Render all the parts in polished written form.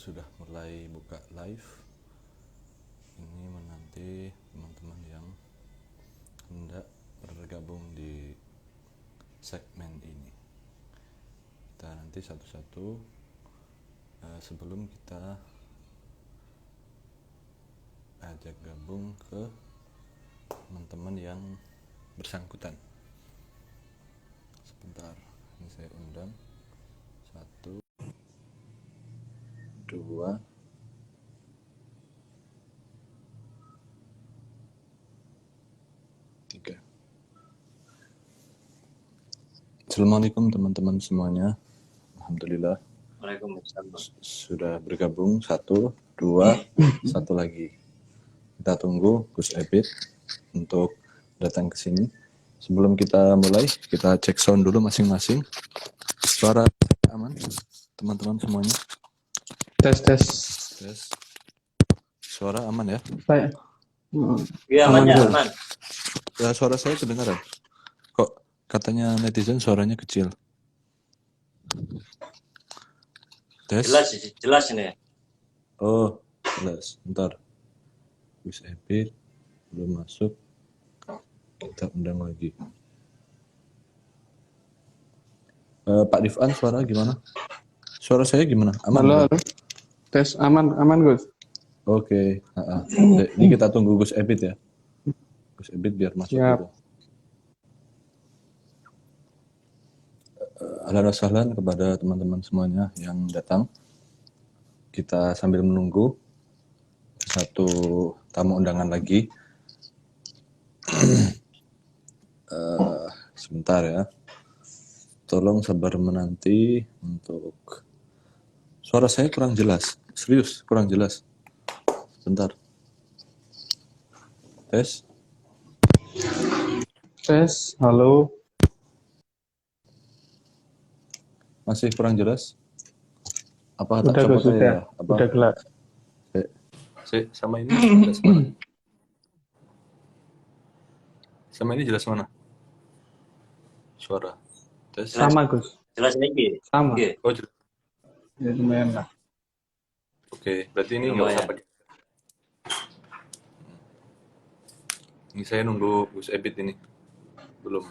sudah mulai buka live. Ini menanti teman-teman yang hendak bergabung di segmen ini. Kita nanti satu-satu. Sebelum kita ajak gabung ke teman-teman yang bersangkutan. Sebentar, ini saya undang. 1, 2, 3. Assalamualaikum teman-teman semuanya. Alhamdulillah. Waalaikumsalam. Sudah bergabung 1, 2, 1 lagi. Kita tunggu Gus Ebit untuk datang ke sini. Sebelum kita mulai, kita cek sound dulu masing-masing. Suara aman, teman-teman semuanya. Tes. Suara aman ya? Saya. Iya, aman ya, aman. Ya, suara saya kedengaran. Kok katanya netizen suaranya kecil? Tes. Jelas ini. Oh, jelas. Bentar. Gus Ebit belum masuk. Kita undang lagi. Pak Rifan, suara gimana? Suara saya gimana? Aman? Halo. Tes aman Gus. Oke. Ini kita tunggu Gus Ebit ya. Gus Ebit biar masuk dulu. Ahlan wa sahlan kepada teman-teman semuanya yang datang. Kita sambil menunggu satu tamu undangan lagi. Sebentar ya. Tolong sabar menanti untuk suara saya kurang jelas. Serius, kurang jelas. Bentar. Tes. Halo. Masih kurang jelas? Apa Udah tak coba Gus, saya? udah jelas. Sama ini jelas mana? Sama ini jelas mana? Suara. Tes. Sama Gus. Jelas ini. Sama. Oh, jelas. Ya lumayan lah. Oke, berarti ini nggak usah pakai. Ini saya nunggu Gus Ebit ini. Belum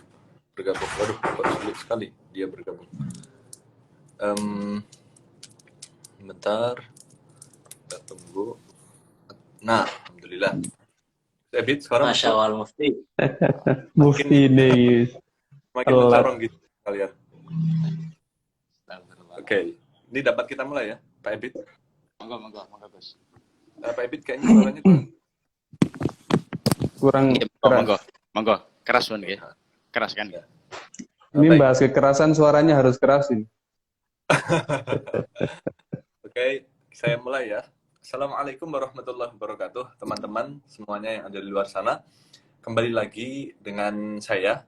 bergabung. Waduh, kok sulit sekali dia bergabung. Bentar. Kita tunggu. Nah, alhamdulillah. Gus Ebit sekarang Masya Allah, Mufti. Mufti ini. makin mencorong gitu kalian. Oke, ini dapat kita mulai ya, Pak Ebit. Monggo Gus. Pak Ebit kayaknya suaranya Kurang keras. Monggo. Keras pun ya. Keras kan? Ini bahas kekerasan suaranya harus keras ini. Oke, saya mulai ya. Assalamualaikum warahmatullahi wabarakatuh, teman-teman semuanya yang ada di luar sana. Kembali lagi dengan saya,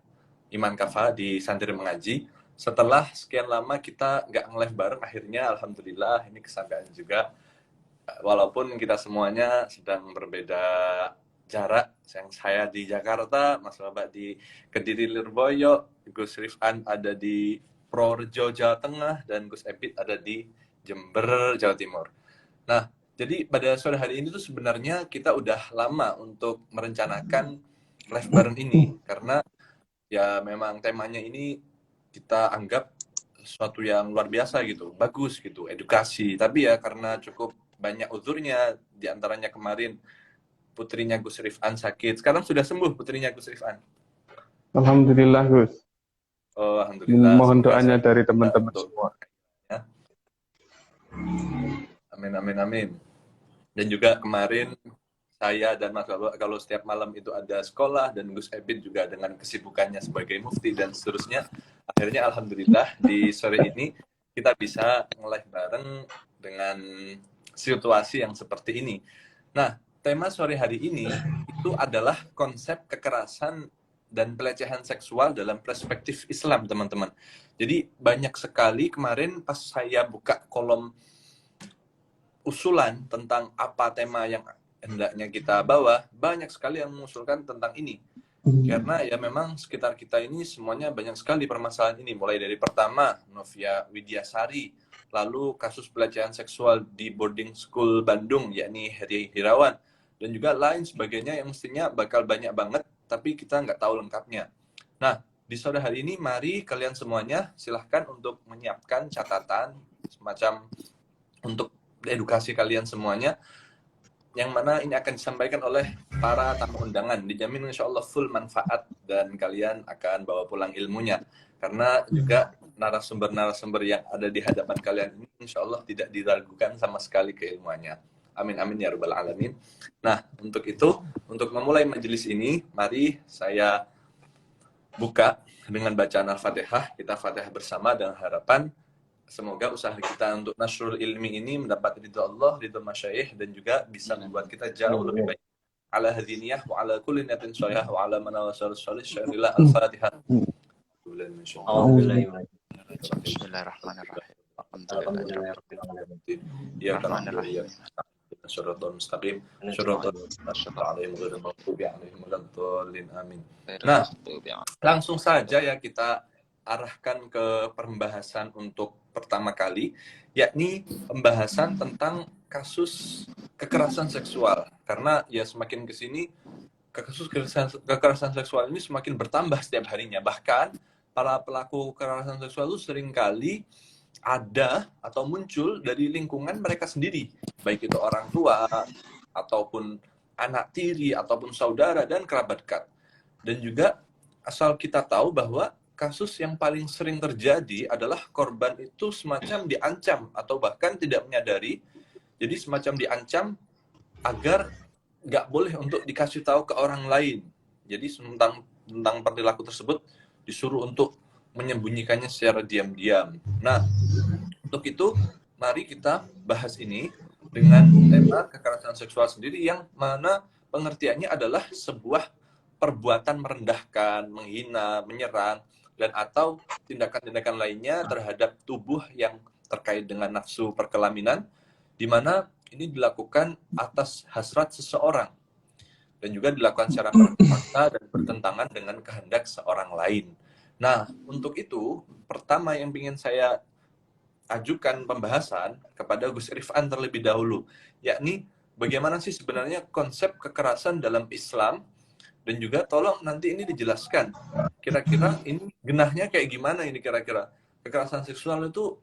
Iman Kafa di Santri Mengaji. Setelah sekian lama kita nggak nge-live bareng, akhirnya alhamdulillah ini kesampaian juga. Walaupun kita semuanya sedang berbeda jarak, yang saya di Jakarta, Mas Bapak di Kediri Lirboyo, Gus Rifan ada di Purworejo Jawa Tengah, dan Gus Ebit ada di Jember Jawa Timur. Nah, jadi pada sore hari ini tuh sebenarnya kita udah lama untuk merencanakan live bareng ini, karena ya memang temanya ini kita anggap sesuatu yang luar biasa gitu, bagus gitu, edukasi. Tapi ya karena cukup banyak uzurnya, diantaranya kemarin putrinya Gus Rifan sakit. Sekarang sudah sembuh putrinya Gus Rifan. Alhamdulillah Gus. Oh, alhamdulillah. Mohon doanya dari teman-teman semua. Ya. Amin. Dan juga kemarin saya dan Mas Bapak kalau setiap malam itu ada sekolah, dan Gus Ebit juga dengan kesibukannya sebagai mufti dan seterusnya. Akhirnya alhamdulillah di sore ini kita bisa nge-live bareng dengan situasi yang seperti ini. Nah, tema sore hari ini itu adalah konsep kekerasan dan pelecehan seksual dalam perspektif Islam, teman-teman. Jadi banyak sekali kemarin pas saya buka kolom usulan tentang apa tema yang hendaknya kita bawa, banyak sekali yang mengusulkan tentang ini. Karena ya memang sekitar kita ini semuanya banyak sekali permasalahan ini. Mulai dari pertama, Novia Widyasari lalu kasus pelecehan seksual di boarding school Bandung, yakni Heri Hirawan, dan juga lain sebagainya yang mestinya bakal banyak banget, tapi kita nggak tahu lengkapnya. Nah, di sore hari ini, mari kalian semuanya silahkan untuk menyiapkan catatan, semacam untuk edukasi kalian semuanya, yang mana ini akan disampaikan oleh para tamu undangan. Dijamin insya Allah full manfaat dan kalian akan bawa pulang ilmunya. Karena juga narasumber-narasumber yang ada di hadapan kalian ini insya Allah tidak diragukan sama sekali keilmuannya. Amin amin ya rabbal alamin. Nah, untuk itu, untuk memulai majelis ini, mari saya buka dengan bacaan Al-Fatihah. Kita Fatihah bersama dengan harapan semoga usaha kita untuk nasrul ilmi ini mendapat ridho Allah, ridho masyayikh, dan juga bisa membuat kita jauh lebih baik. Ala hadiniyah wa ala kulli niyatin shalihah wa ala manawasal shalih syairillah. Al-Fatihah. Bismillahirrahmanirrahim. Alhamdulillahirrahmanirrahim. Ya Rahmanirrahim. Syaratul mustaqim. Syaratul alaihim ghairil maghdubi alaihim waladdallin. Amin. Nah, langsung saja ya kita arahkan ke pembahasan untuk pertama kali, yakni pembahasan tentang kasus kekerasan seksual. Karena ya semakin kesini kasus kekerasan seksual ini semakin bertambah setiap harinya. Bahkan para pelaku kekerasan seksual itu seringkali ada atau muncul dari lingkungan mereka sendiri, baik itu orang tua ataupun anak tiri ataupun saudara dan kerabat dekat. Dan juga asal kita tahu bahwa kasus yang paling sering terjadi adalah korban itu semacam diancam atau bahkan tidak menyadari. Jadi semacam diancam agar nggak boleh untuk dikasih tahu ke orang lain. Jadi tentang perilaku tersebut disuruh untuk menyembunyikannya secara diam-diam. Nah, untuk itu mari kita bahas ini dengan tema kekerasan seksual sendiri, yang mana pengertiannya adalah sebuah perbuatan merendahkan, menghina, menyerang, dan atau tindakan-tindakan lainnya terhadap tubuh yang terkait dengan nafsu perkelaminan, di mana ini dilakukan atas hasrat seseorang dan juga dilakukan secara terpaksa dan bertentangan dengan kehendak seorang lain. Nah, untuk itu pertama yang ingin saya ajukan pembahasan kepada Gus Rifan terlebih dahulu, yakni bagaimana sih sebenarnya konsep kekerasan dalam Islam. Dan juga tolong nanti ini dijelaskan, kira-kira ini genahnya kayak gimana ini kira-kira. Kekerasan seksual itu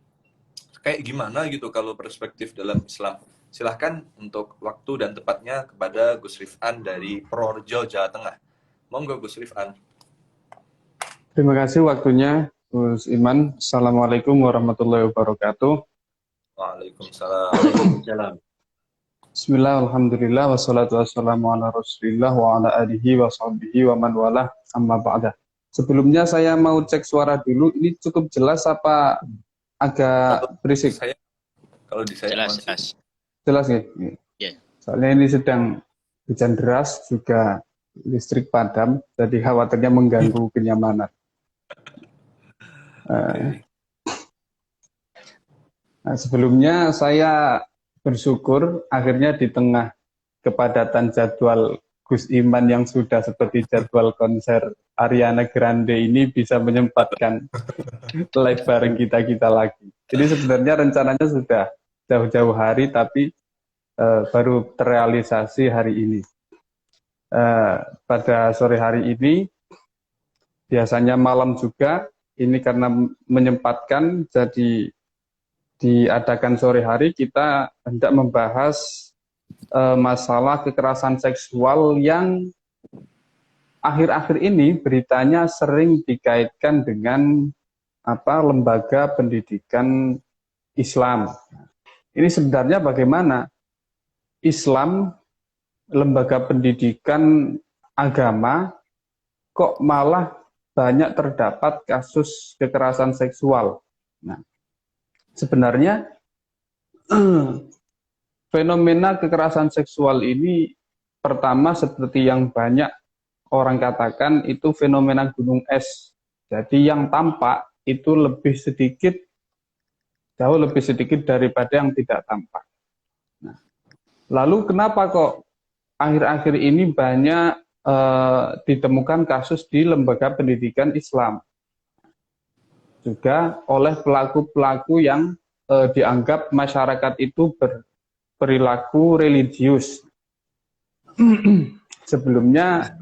kayak gimana gitu kalau perspektif dalam Islam. Silahkan untuk waktu dan tepatnya kepada Gus Rifan dari Purworejo, Jawa Tengah. Monggo Gus Rifan. Terima kasih waktunya, Gus Iman. Assalamualaikum warahmatullahi wabarakatuh. Waalaikumsalam. Bismillah, alhamdulillah, wassalatu wassalamu ala rasulillah wa ala alihi wa sahbihi wa man walah, amma ba'dah. Sebelumnya saya mau cek suara dulu, ini cukup jelas apa agak berisik? Kalau di saya Jelas. Jelas ya? Iya. Soalnya ini sedang hujan deras, juga listrik padam, jadi khawatirnya mengganggu kenyamanan. Nah, sebelumnya saya bersyukur akhirnya di tengah kepadatan jadwal Gus Iman yang sudah seperti jadwal konser Ariana Grande ini bisa menyempatkan live bareng kita lagi. Jadi sebenarnya rencananya sudah jauh-jauh hari, tapi baru terrealisasi hari ini. Pada sore hari ini, biasanya malam juga, ini karena menyempatkan jadi diadakan sore hari, kita hendak membahas masalah kekerasan seksual yang akhir-akhir ini beritanya sering dikaitkan dengan lembaga pendidikan Islam. Ini sebenarnya bagaimana Islam, lembaga pendidikan agama, kok malah banyak terdapat kasus kekerasan seksual. Nah, sebenarnya fenomena kekerasan seksual ini pertama seperti yang banyak orang katakan itu fenomena gunung es. Jadi yang tampak itu jauh lebih sedikit daripada yang tidak tampak. Nah, lalu kenapa kok akhir-akhir ini banyak ditemukan kasus di lembaga pendidikan Islam? Juga oleh pelaku-pelaku yang dianggap masyarakat itu berperilaku religius. Sebelumnya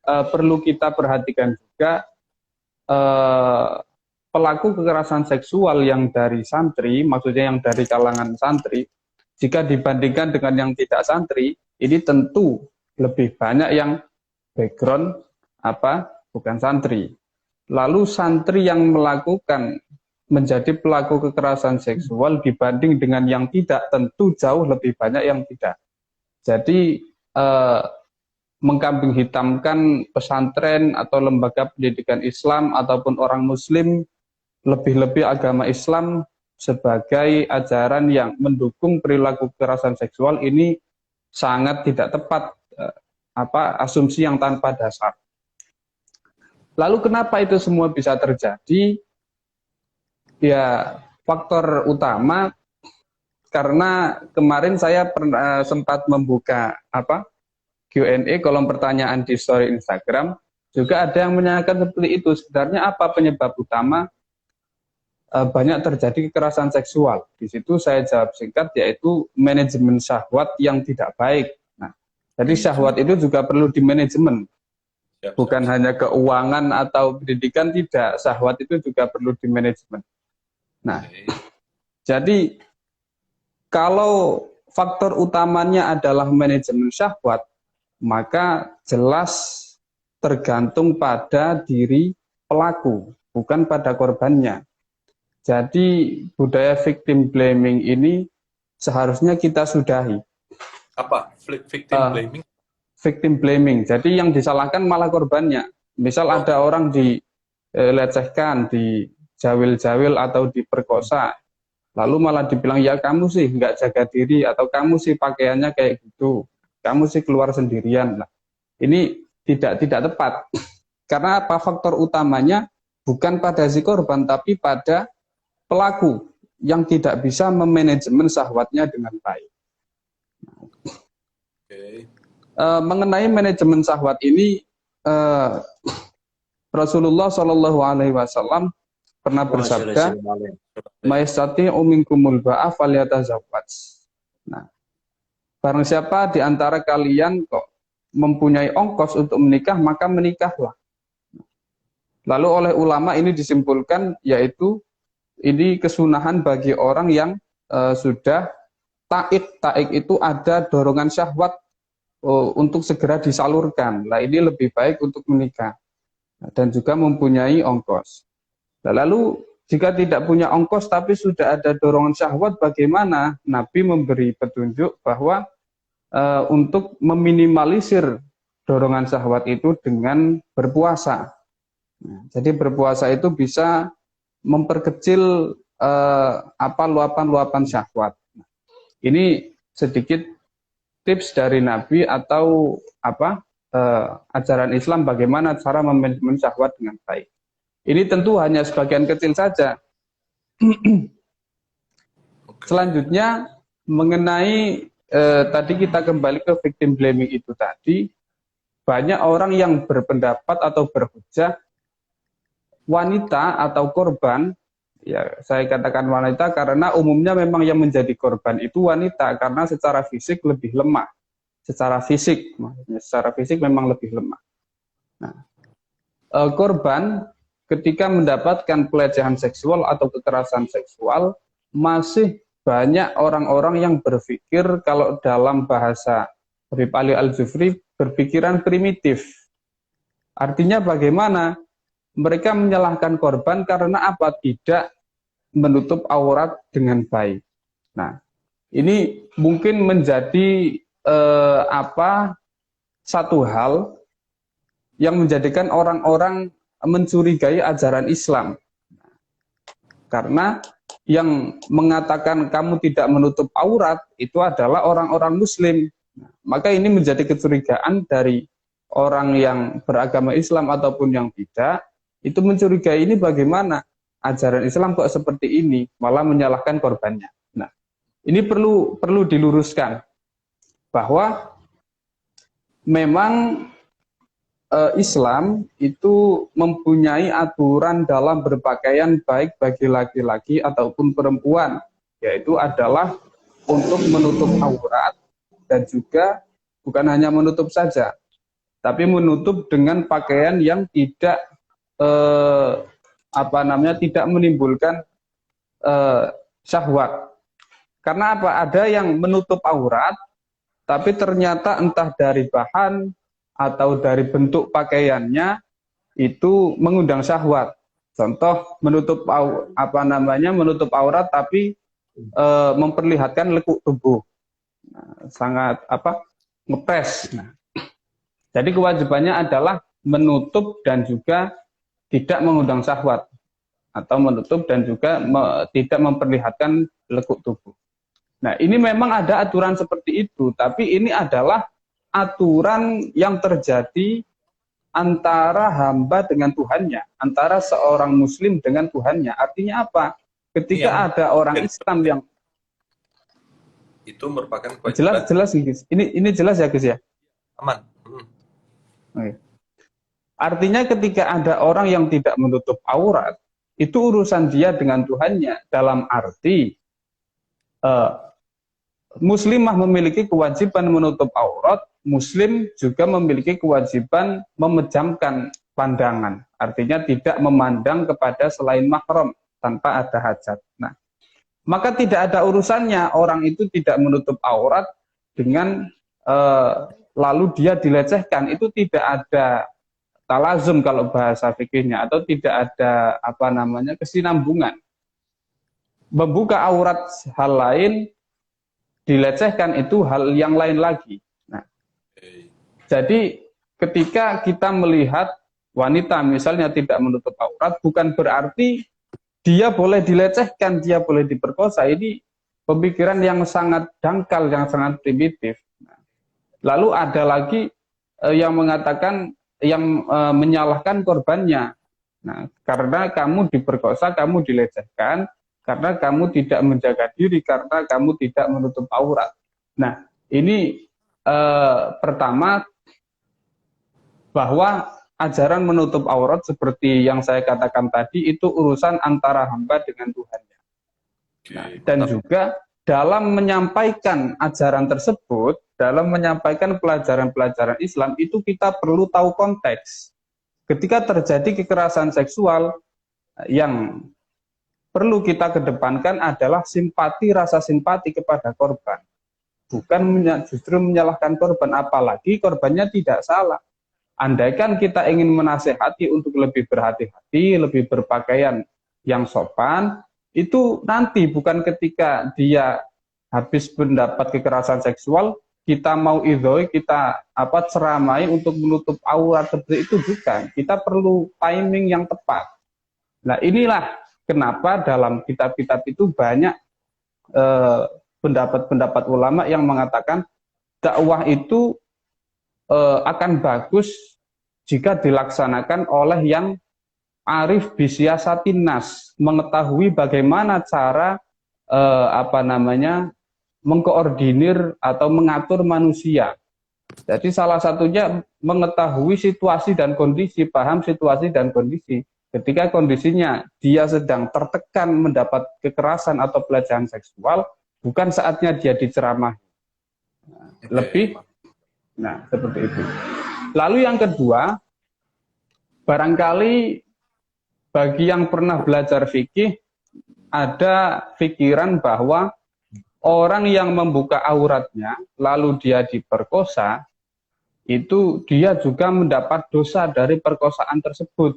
perlu kita perhatikan juga pelaku kekerasan seksual yang dari santri, maksudnya yang dari kalangan santri, jika dibandingkan dengan yang tidak santri, ini tentu lebih banyak yang background bukan santri. Lalu santri yang melakukan menjadi pelaku kekerasan seksual dibanding dengan yang tidak, tentu jauh lebih banyak yang tidak. Jadi mengkambing hitamkan pesantren atau lembaga pendidikan Islam ataupun orang Muslim, lebih-lebih agama Islam sebagai ajaran yang mendukung perilaku kekerasan seksual ini sangat tidak tepat, asumsi yang tanpa dasar. Lalu kenapa itu semua bisa terjadi? Ya, faktor utama karena kemarin saya sempat membuka Q&A, kolom pertanyaan di story Instagram, juga ada yang menanyakan seperti itu. Sebenarnya apa penyebab utama banyak terjadi kekerasan seksual? Di situ saya jawab singkat, yaitu manajemen syahwat yang tidak baik. Nah, jadi syahwat itu juga perlu dimanajemen. Bukan hanya keuangan atau pendidikan, tidak. Syahwat itu juga perlu dimanajemen. Nah, jadi kalau faktor utamanya adalah manajemen syahwat, maka jelas tergantung pada diri pelaku, bukan pada korbannya. Jadi budaya victim blaming ini seharusnya kita sudahi. Apa? Victim blaming? Victim blaming. Jadi yang disalahkan malah korbannya. Misal ada orang dilecehkan, dijawil-jawil atau diperkosa, lalu malah dibilang, ya kamu sih nggak jaga diri, atau kamu sih pakaiannya kayak gitu, kamu sih keluar sendirian. Nah, ini tidak tepat. Karena apa? Faktor utamanya bukan pada si korban, tapi pada pelaku yang tidak bisa memanajemen syahwatnya dengan baik. Mengenai manajemen syahwat ini, Rasulullah SAW pernah bersabda, "Maistati uminkumul ba'a falyatazawwaj." Nah, barang siapa di antara kalian kok mempunyai ongkos untuk menikah, maka menikahlah. Lalu oleh ulama ini disimpulkan, yaitu ini kesunahan bagi orang yang sudah taik. Taik itu ada dorongan syahwat untuk segera disalurkan. Nah, ini lebih baik untuk menikah dan juga mempunyai ongkos. Lalu jika tidak punya ongkos tapi sudah ada dorongan syahwat, bagaimana? Nabi memberi petunjuk bahwa untuk meminimalisir dorongan syahwat itu dengan berpuasa. Jadi berpuasa itu bisa memperkecil luapan-luapan syahwat. Ini sedikit tips dari Nabi atau ajaran Islam bagaimana cara memanajemen syahwat dengan baik. Ini tentu hanya sebagian kecil saja. Selanjutnya mengenai tadi kita kembali ke victim blaming itu tadi, banyak orang yang berpendapat atau berhujah wanita atau korban, ya saya katakan wanita karena umumnya memang yang menjadi korban itu wanita karena secara fisik lebih lemah. Secara fisik memang lebih lemah. Nah, korban ketika mendapatkan pelecehan seksual atau kekerasan seksual, masih banyak orang-orang yang berpikir, kalau dalam bahasa Habib Ali Al-Jufri, berpikiran primitif. Artinya bagaimana? Mereka menyalahkan korban karena apa? Tidak menutup aurat dengan baik. Nah, ini mungkin menjadi satu hal yang menjadikan orang-orang mencurigai ajaran Islam. Karena yang mengatakan kamu tidak menutup aurat itu adalah orang-orang Muslim. Maka ini menjadi kecurigaan dari orang yang beragama Islam ataupun yang tidak. Itu mencurigai, ini bagaimana ajaran Islam kok seperti ini, malah menyalahkan korbannya. Nah, ini perlu diluruskan bahwa memang Islam itu mempunyai aturan dalam berpakaian baik bagi laki-laki ataupun perempuan. yaitu adalah untuk menutup aurat dan juga bukan hanya menutup saja, tapi menutup dengan pakaian yang tidak tidak menimbulkan syahwat. Karena apa? Ada yang menutup aurat, tapi ternyata entah dari bahan atau dari bentuk pakaiannya itu mengundang syahwat. Contoh menutup menutup aurat tapi memperlihatkan lekuk tubuh. Nah, sangat ngepres. Nah, jadi kewajibannya adalah menutup dan juga tidak mengundang syahwat, atau menutup dan juga tidak memperlihatkan lekuk tubuh. Nah, ini memang ada aturan seperti itu, tapi ini adalah aturan yang terjadi antara hamba dengan Tuhannya, antara seorang muslim dengan Tuhannya. Artinya apa? Ketika ada orang Islam yang itu merupakan kewajiban. Jelas guys. Ini jelas ya guys ya? Aman. Oke. Artinya ketika ada orang yang tidak menutup aurat, itu urusan dia dengan Tuhannya. Dalam arti muslimah memiliki kewajiban menutup aurat, muslim juga memiliki kewajiban memejamkan pandangan. Artinya tidak memandang kepada selain mahram tanpa ada hajat. Nah, maka tidak ada urusannya orang itu tidak menutup aurat dengan lalu dia dilecehkan. Itu tidak ada talazum kalau bahasa fikihnya, atau tidak ada kesinambungan. Membuka aurat hal lain, dilecehkan itu hal yang lain lagi. Nah, jadi ketika kita melihat wanita misalnya tidak menutup aurat, bukan berarti dia boleh dilecehkan, dia boleh diperkosa. Ini pemikiran yang sangat dangkal, yang sangat primitif. Nah, lalu ada lagi yang mengatakan, yang menyalahkan korbannya. Nah, karena kamu diperkosa, kamu dilecehkan, karena kamu tidak menjaga diri, karena kamu tidak menutup aurat. Nah, ini pertama, bahwa ajaran menutup aurat seperti yang saya katakan tadi itu urusan antara hamba dengan Tuhannya. Nah, dan juga dalam menyampaikan ajaran tersebut, dalam menyampaikan pelajaran-pelajaran Islam itu kita perlu tahu konteks. Ketika terjadi kekerasan seksual, yang perlu kita kedepankan adalah simpati, rasa simpati kepada korban. Bukan justru menyalahkan korban, apalagi korbannya tidak salah. Andaikan kita ingin menasehati untuk lebih berhati-hati, lebih berpakaian yang sopan, itu nanti bukan ketika dia habis mendapat kekerasan seksual, kita mau idhoi, kita ceramai untuk menutup aurat seperti itu, bukan. Kita perlu timing yang tepat. Nah, inilah kenapa dalam kitab-kitab itu banyak pendapat-pendapat ulama yang mengatakan dakwah itu akan bagus jika dilaksanakan oleh yang arif bisiasatin nas, mengetahui bagaimana cara mengkoordinir atau mengatur manusia. Jadi salah satunya mengetahui situasi dan kondisi, paham situasi dan kondisi. Ketika kondisinya dia sedang tertekan mendapat kekerasan atau pelecehan seksual, bukan saatnya dia diceramah. Nah, seperti itu. Lalu yang kedua, barangkali bagi yang pernah belajar fikih, ada pikiran bahwa orang yang membuka auratnya, lalu dia diperkosa, itu dia juga mendapat dosa dari perkosaan tersebut.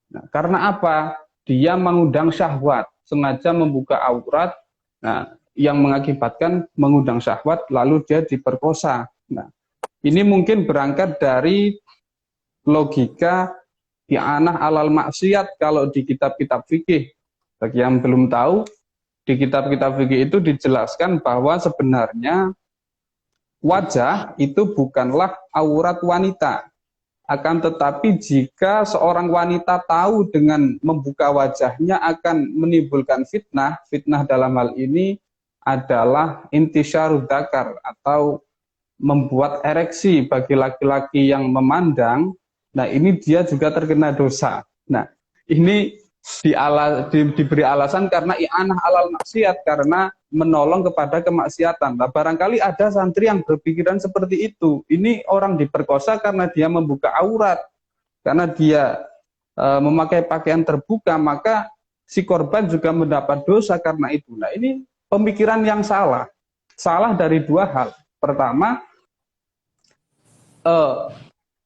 Nah, karena apa? Dia mengundang syahwat, sengaja membuka aurat, nah, yang mengakibatkan mengundang syahwat, lalu dia diperkosa. Nah, ini mungkin berangkat dari logika i'anah alal maksiat kalau di kitab-kitab fikih. Bagi yang belum tahu, di kitab-kitab fikih itu dijelaskan bahwa sebenarnya wajah itu bukanlah aurat wanita. Akan tetapi jika seorang wanita tahu dengan membuka wajahnya akan menimbulkan fitnah, fitnah dalam hal ini adalah intisyarud dzakar atau membuat ereksi bagi laki-laki yang memandang, nah ini dia juga terkena dosa. Nah, ini diberi alasan karena i'anah alal maksiat, karena menolong kepada kemaksiatan. Nah, barangkali ada santri yang berpikiran seperti itu. Ini orang diperkosa karena dia membuka aurat, karena dia memakai pakaian terbuka, maka si korban juga mendapat dosa karena itu. Nah, ini pemikiran yang salah. Salah dari dua hal. Pertama,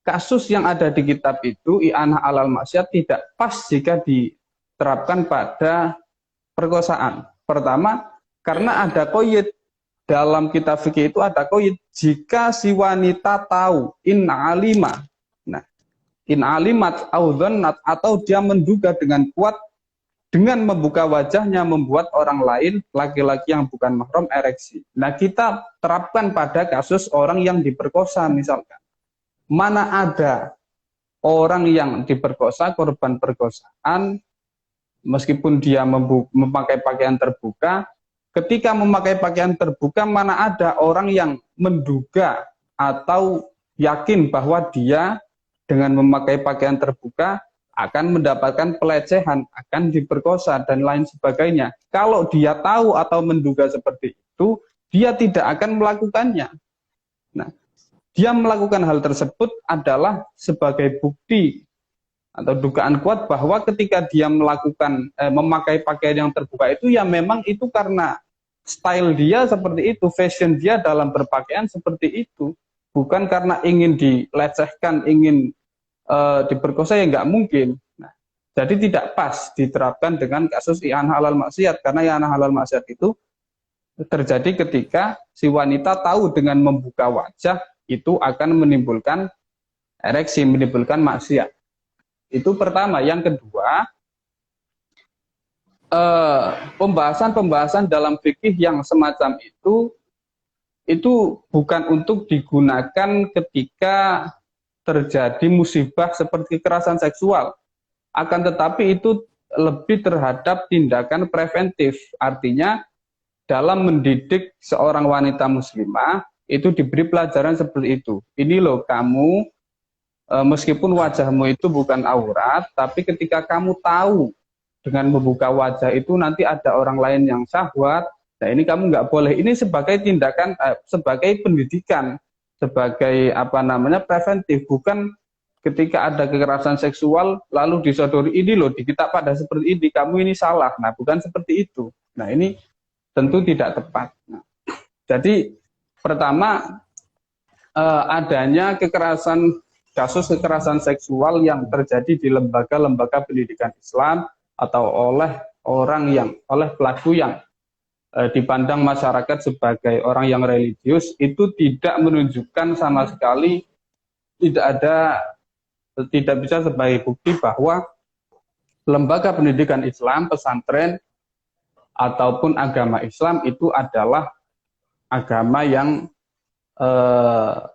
kasus yang ada di kitab itu, i'anah alal maksiat, tidak pas jika diterapkan pada perkosaan. Pertama, karena ada qaid dalam kitab fikih itu, ada qaid jika si wanita tahu, in alima. Nah, in alimat audhannat, atau dia menduga dengan kuat dengan membuka wajahnya membuat orang lain, laki-laki yang bukan mahram, ereksi. Nah, kita terapkan pada kasus orang yang diperkosa misalkan. Mana ada orang yang diperkosa, korban perkosaan, meskipun dia memakai pakaian terbuka, ketika memakai pakaian terbuka, mana ada orang yang menduga atau yakin bahwa dia dengan memakai pakaian terbuka akan mendapatkan pelecehan, akan diperkosa, dan lain sebagainya. Kalau dia tahu atau menduga seperti itu, dia tidak akan melakukannya. Nah, dia melakukan hal tersebut adalah sebagai bukti atau dugaan kuat bahwa ketika dia melakukan memakai pakaian yang terbuka itu, ya memang itu karena style dia seperti itu, fashion dia dalam berpakaian seperti itu, bukan karena ingin dilecehkan, ingin diperkosa, ya nggak mungkin. Nah, jadi tidak pas diterapkan dengan kasus i'anah alal maksiat, karena i'anah alal maksiat itu terjadi ketika si wanita tahu dengan membuka wajah itu akan menimbulkan ereksi, menimbulkan maksiat. Itu pertama. Yang kedua, pembahasan-pembahasan dalam fikih yang semacam itu bukan untuk digunakan ketika terjadi musibah seperti kekerasan seksual. Akan tetapi itu lebih terhadap tindakan preventif. Artinya dalam mendidik seorang wanita muslimah itu diberi pelajaran seperti itu. Ini loh kamu, meskipun wajahmu itu bukan aurat, tapi ketika kamu tahu dengan membuka wajah itu nanti ada orang lain yang syahwat, nah ini kamu nggak boleh. Ini sebagai tindakan, sebagai pendidikan, sebagai preventif, bukan ketika ada kekerasan seksual lalu disodori, ini loh di kitab pada seperti ini, kamu ini salah. Nah, bukan seperti itu. Nah, ini tentu tidak tepat. Nah, jadi pertama, adanya kasus kekerasan seksual yang terjadi di lembaga-lembaga pendidikan Islam atau oleh pelaku yang dipandang masyarakat sebagai orang yang religius, itu tidak menunjukkan sama sekali, tidak bisa sebagai bukti bahwa lembaga pendidikan Islam, pesantren ataupun agama Islam itu adalah agama yang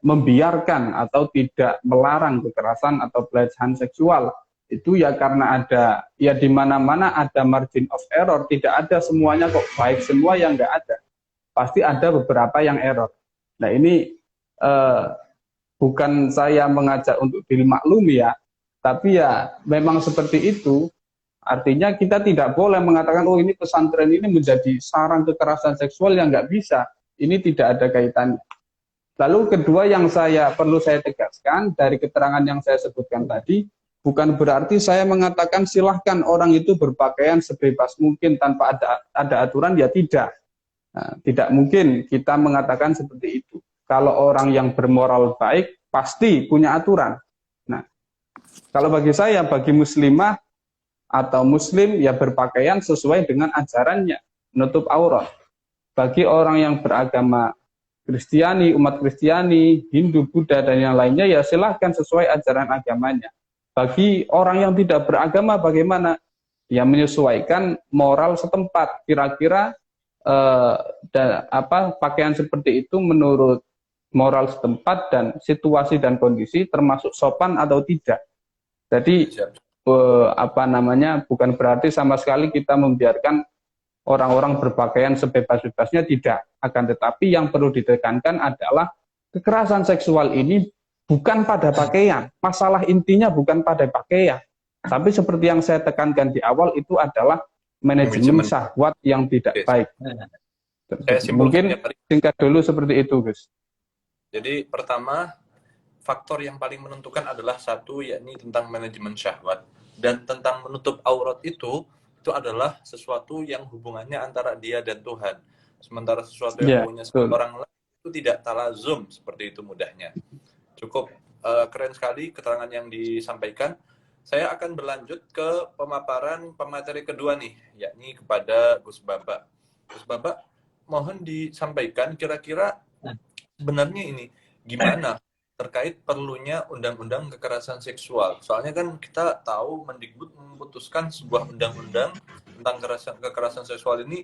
membiarkan atau tidak melarang kekerasan atau pelecehan seksual. Itu ya karena ada, ya di mana-mana ada margin of error, tidak ada semuanya kok baik semua, yang nggak ada. Pasti ada beberapa yang error. Nah, ini bukan saya mengajak untuk dimaklumi ya, tapi ya memang seperti itu. Artinya kita tidak boleh mengatakan, oh ini pesantren ini menjadi sarang kekerasan seksual, yang nggak bisa. Ini tidak ada kaitannya. Lalu kedua yang perlu saya tegaskan dari keterangan yang saya sebutkan tadi, bukan berarti saya mengatakan silahkan orang itu berpakaian sebebas mungkin tanpa ada aturan, ya tidak. Nah, tidak mungkin kita mengatakan seperti itu. Kalau orang yang bermoral baik pasti punya aturan. Nah, kalau bagi saya, bagi muslimah atau muslim, ya berpakaian sesuai dengan ajarannya, menutup aurat. Bagi orang yang beragama Kristiani, umat Kristiani, Hindu, Buddha, dan yang lainnya, ya silahkan sesuai ajaran agamanya. Bagi orang yang tidak beragama bagaimana? Ya menyesuaikan moral setempat. Kira-kira pakaian seperti itu menurut moral setempat dan situasi dan kondisi termasuk sopan atau tidak. Jadi bukan berarti sama sekali kita membiarkan orang-orang berpakaian sebebas-bebasnya, tidak. Akan tetapi yang perlu ditekankan adalah kekerasan seksual ini bukan pada pakaian. Masalah intinya bukan pada pakaian. Tapi seperti yang saya tekankan di awal itu adalah manajemen syahwat yang tidak baik. Mungkin singkat dulu seperti itu, Gus. Jadi pertama, faktor yang paling menentukan adalah satu, yakni tentang manajemen syahwat. Dan tentang menutup aurat itu adalah sesuatu yang hubungannya antara dia dan Tuhan. Sementara sesuatu yang punya orang lain itu tidak talazum, seperti itu mudahnya. Cukup keren sekali keterangan yang disampaikan. Saya akan berlanjut ke pemaparan pemateri kedua nih, yakni kepada Gus Baba. Gus Baba, mohon disampaikan kira-kira sebenarnya ini gimana terkait perlunya undang-undang kekerasan seksual. Soalnya kan kita tahu Mendikbud memutuskan sebuah undang-undang tentang kekerasan seksual ini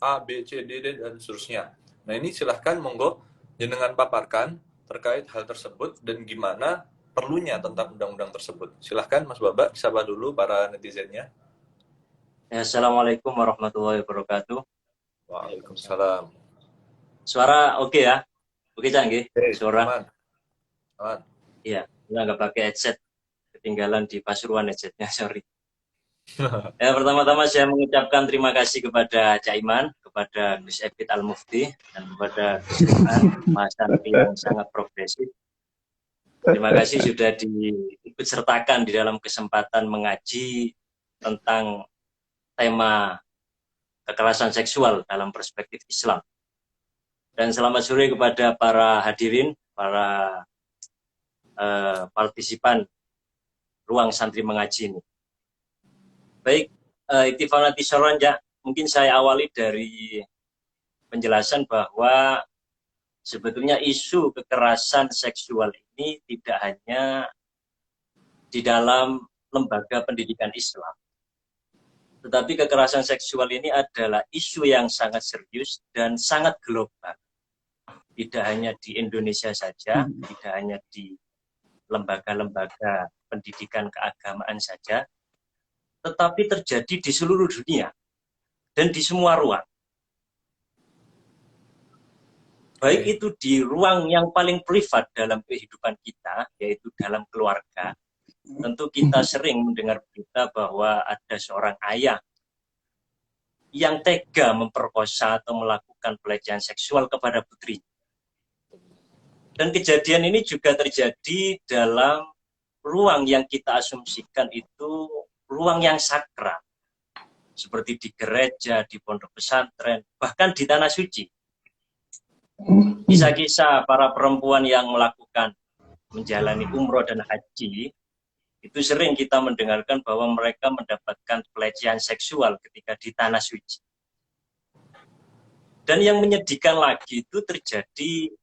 A, B, C, D, dan seterusnya. Nah ini silahkan monggo jenengan paparkan terkait hal tersebut dan gimana perlunya tentang undang-undang tersebut. Silahkan Mas Baba, disapa dulu para netizennya. Assalamualaikum warahmatullahi wabarakatuh. Waalaikumsalam. Suara oke ya? Oke canggih? Suara? Aman. Iya, nggak pakai headset. Ketinggalan di Pasuruan headsetnya, sorry. Ya, pertama-tama saya mengucapkan terima kasih kepada Cak Iman, kepada Gus Epit Al-Mufti, dan kepada Gus Iman, Mas Santri yang sangat progresif. Terima kasih sudah diikut sertakan di dalam kesempatan mengaji tentang tema kekerasan seksual dalam perspektif Islam. Dan selamat sore kepada para hadirin, para partisipan ruang santri mengaji ini. Baik, Iktifanati Soranja, mungkin saya awali dari penjelasan bahwa sebetulnya isu kekerasan seksual ini tidak hanya di dalam lembaga pendidikan Islam. Tetapi kekerasan seksual ini adalah isu yang sangat serius dan sangat global. Tidak hanya di Indonesia saja, tidak hanya di lembaga-lembaga pendidikan keagamaan saja, tetapi terjadi di seluruh dunia dan di semua ruang. Baik itu di ruang yang paling privat dalam kehidupan kita, yaitu dalam keluarga. Tentu kita sering mendengar berita bahwa ada seorang ayah yang tega memperkosa atau melakukan pelecehan seksual kepada putri. Dan kejadian ini juga terjadi dalam ruang yang kita asumsikan itu ruang yang sakral. Seperti di gereja, di pondok pesantren, bahkan di tanah suci. Kisah-kisah para perempuan yang melakukan menjalani umroh dan haji itu sering kita mendengarkan bahwa mereka mendapatkan pelecehan seksual ketika di tanah suci. Dan yang menyedihkan lagi itu terjadi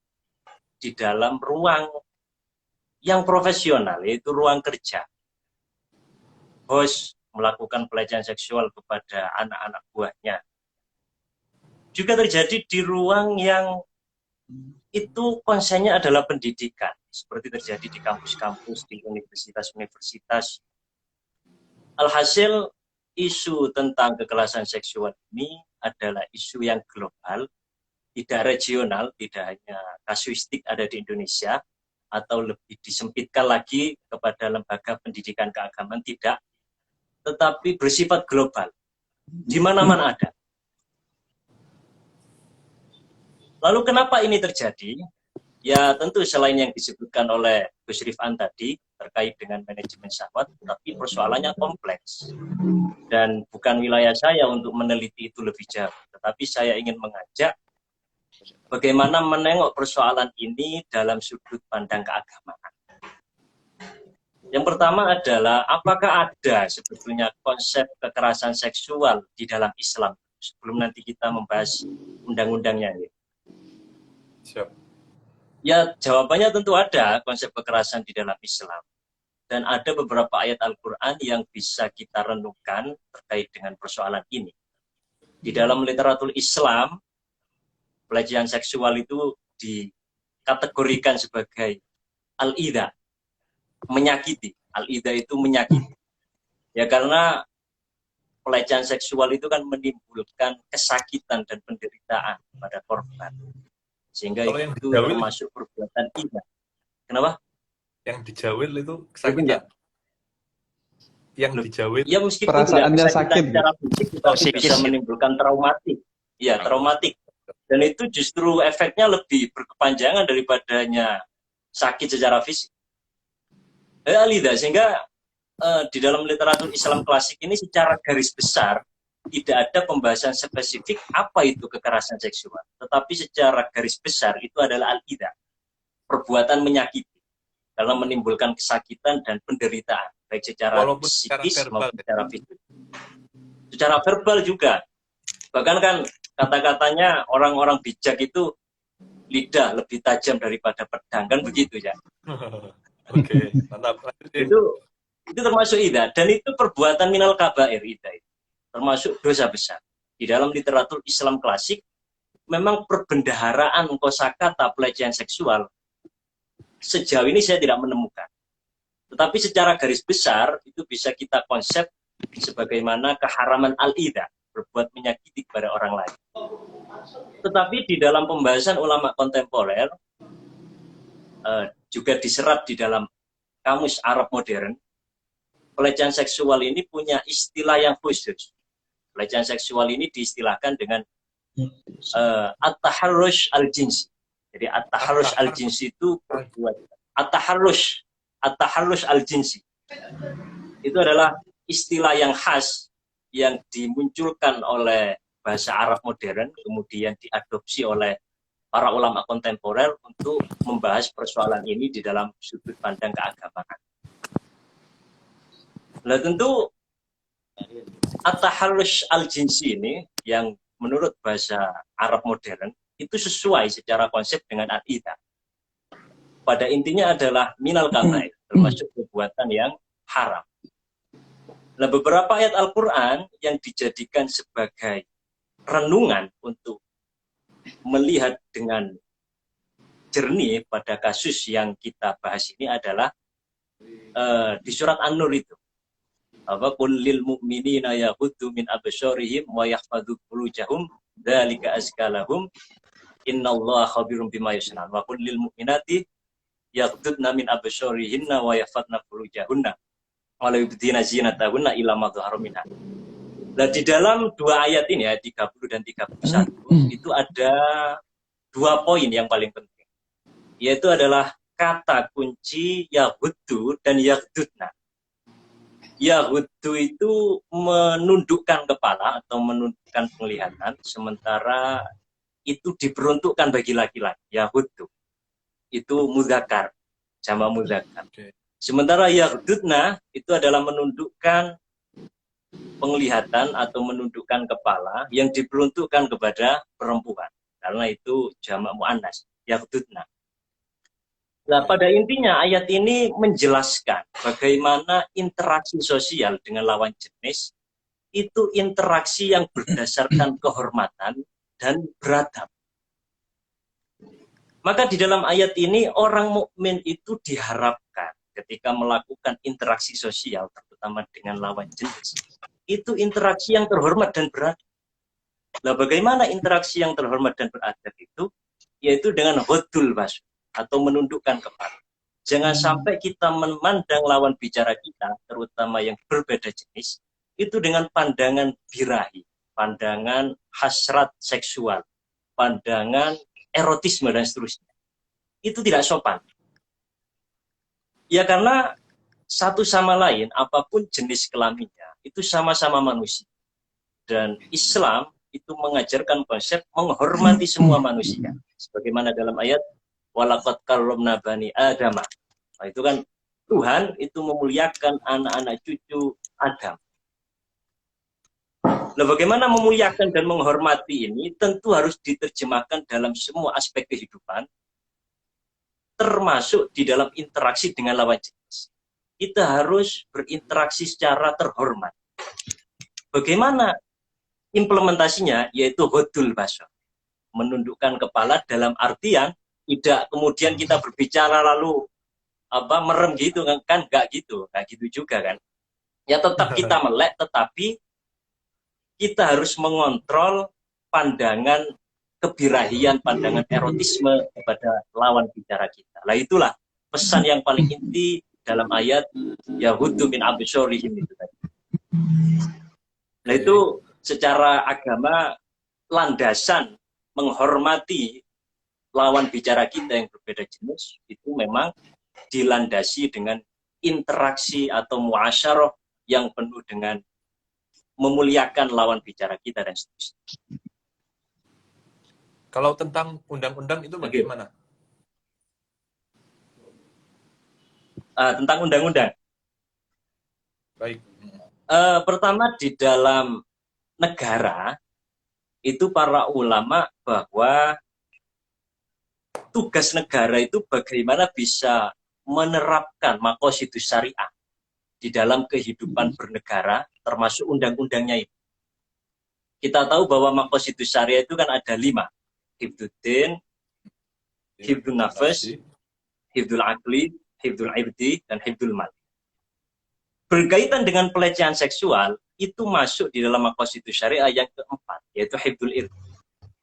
di dalam ruang yang profesional, yaitu ruang kerja. Bos melakukan pelecehan seksual kepada anak-anak buahnya. Juga terjadi di ruang yang itu konsennya adalah pendidikan, seperti terjadi di kampus-kampus, di universitas-universitas. Alhasil, isu tentang kekerasan seksual ini adalah isu yang global, tidak regional, tidak hanya kasuistik ada di Indonesia, atau lebih disempitkan lagi kepada lembaga pendidikan keagamaan, tidak, tetapi bersifat global, di mana-mana ada. Lalu kenapa ini terjadi? Ya tentu selain yang disebutkan oleh Gus Rifan tadi terkait dengan manajemen syahwat, tapi persoalannya kompleks. Dan bukan wilayah saya untuk meneliti itu lebih jauh, tetapi saya ingin mengajak bagaimana menengok persoalan ini dalam sudut pandang keagamaan. Yang pertama adalah apakah ada sebetulnya konsep kekerasan seksual di dalam Islam? Sebelum nanti kita membahas undang-undangnya. Siap. Ya, jawabannya tentu ada konsep kekerasan di dalam Islam. Dan ada beberapa ayat Al-Quran yang bisa kita renungkan terkait dengan persoalan ini. Di dalam literatur Islam, pelecehan seksual itu dikategorikan sebagai al-idha, menyakiti. Al-idha itu menyakiti. Ya karena pelecehan seksual itu kan menimbulkan kesakitan dan penderitaan pada korban. Sehingga kalau itu termasuk perbuatan idha. Kenapa? Yang dijawil itu kesakitan. yang dijauhi Ya meskipun Perasaannya tidak sakit, secara fisik, tetapi psikis bisa gitu. menimbulkan traumatik. Ya, traumatik. Dan itu justru efeknya lebih berkepanjangan daripadanya sakit secara fisik. Alida, sehingga di dalam literatur Islam klasik ini secara garis besar tidak ada pembahasan spesifik apa itu kekerasan seksual. Tetapi secara garis besar itu adalah al-ida, perbuatan menyakiti karena menimbulkan kesakitan dan penderitaan, baik secara walaupun secara psikis verbal. maupun secara fisik. Secara verbal juga. Bahkan kan kata-katanya orang-orang bijak itu lidah lebih tajam daripada pedang, kan begitu ya. Oke, mantap. Lanjutin. Itu termasuk ida, dan itu perbuatan minal kabair, ida itu termasuk dosa besar. Di dalam literatur Islam klasik memang perbendaharaan kosakata pelecehan seksual sejauh ini saya tidak menemukan. Tetapi secara garis besar itu bisa kita konsep sebagaimana keharaman al-ida, berbuat menyakiti kepada orang lain. Tetapi di dalam pembahasan ulama kontemporer juga diserap di dalam kamus Arab modern, pelecehan seksual ini punya istilah yang khusus. Pelecehan seksual ini diistilahkan dengan at-taharrush al-jinsi. Jadi at-taharrush al-jinsi itu berbuat at-taharrush al-jinsi. Itu adalah istilah yang khas yang dimunculkan oleh bahasa Arab modern, kemudian diadopsi oleh para ulama kontemporer untuk membahas persoalan ini di dalam sudut pandang keagamaan. Nah tentu at-taharrush al-jinsi ini yang menurut bahasa Arab modern itu sesuai secara konsep dengan al-ida. Pada intinya adalah minal kabair, termasuk perbuatan yang haram. Nah, beberapa ayat Al-Quran yang dijadikan sebagai renungan untuk melihat dengan jernih pada kasus yang kita bahas ini adalah di surat An-Nur itu. Qul lil mu'minina yaghuddu min absharihim wa yahfadzu furujahum dzalika azka lahum innallaha khabirum bima yasna'un wa qul lil mu'minati yaghuddna min absharihinna wa yahfadna furujahunna wa la yubdina zinatahunna illa ma dhahara minha. Nah, di dalam dua ayat ini, ayat 30 dan 31, itu ada dua poin yang paling penting. Yaitu adalah kata kunci yaghuddu dan yaghdudna. Yaghuddu itu menundukkan kepala atau menundukkan penglihatan, sementara itu diperuntukkan bagi laki-laki. Yaghuddu itu mudzakkar, jamak mudzakkar. Sementara yaghdudna itu adalah menundukkan penglihatan atau menundukkan kepala yang diperuntukkan kepada perempuan, karena itu jamak muannas, yaghdudna. Nah, pada intinya ayat ini menjelaskan bagaimana interaksi sosial dengan lawan jenis itu interaksi yang berdasarkan kehormatan dan beradab. Maka di dalam ayat ini orang mukmin itu diharapkan ketika melakukan interaksi sosial, terutama dengan lawan jenis, itu interaksi yang terhormat dan beradab. Nah, bagaimana interaksi yang terhormat dan beradab itu? Yaitu dengan ghaddul basar atau menundukkan kepala. Jangan sampai kita memandang lawan bicara kita, terutama yang berbeda jenis, itu dengan pandangan birahi, pandangan hasrat seksual, pandangan erotisme dan seterusnya. Itu tidak sopan. Ya karena satu sama lain, apapun jenis kelaminnya, itu sama-sama manusia. Dan Islam itu mengajarkan konsep menghormati semua manusia. Sebagaimana dalam ayat, walaqad karramna bani Adam. Nah, itu kan Tuhan itu memuliakan anak-anak cucu Adam. Nah, bagaimana memuliakan dan menghormati ini tentu harus diterjemahkan dalam semua aspek kehidupan, termasuk di dalam interaksi dengan lawan jenis. Kita harus berinteraksi secara terhormat. Bagaimana implementasinya? Yaitu ghaddul basar, menundukkan kepala dalam artian tidak kemudian kita berbicara lalu merem gitu kan, nggak gitu juga kan. Ya tetap kita melek, tetapi kita harus mengontrol pandangan kebirahian, pandangan erotisme kepada lawan bicara kita. Nah, itulah pesan yang paling inti dalam ayat yahuddu min absarihim itu tadi. Nah itu secara agama landasan menghormati lawan bicara kita yang berbeda jenis itu memang dilandasi dengan interaksi atau muasyarah yang penuh dengan memuliakan lawan bicara kita dan seterusnya. Kalau tentang undang-undang itu bagaimana? Tentang undang-undang. Baik. Pertama di dalam negara itu para ulama bahwa tugas negara itu bagaimana bisa menerapkan maqasidus syariah di dalam kehidupan bernegara termasuk undang-undangnya itu. Kita tahu bahwa maqasidus syariah itu kan ada 5. Hifdzuddin, hifdzun nafas, hifdzul aqli, hifdzul ibdi, dan hifdzul mal. Berkaitan dengan pelecehan seksual, itu masuk di dalam maqasidus syariah yang keempat, yaitu hifdzul irdi.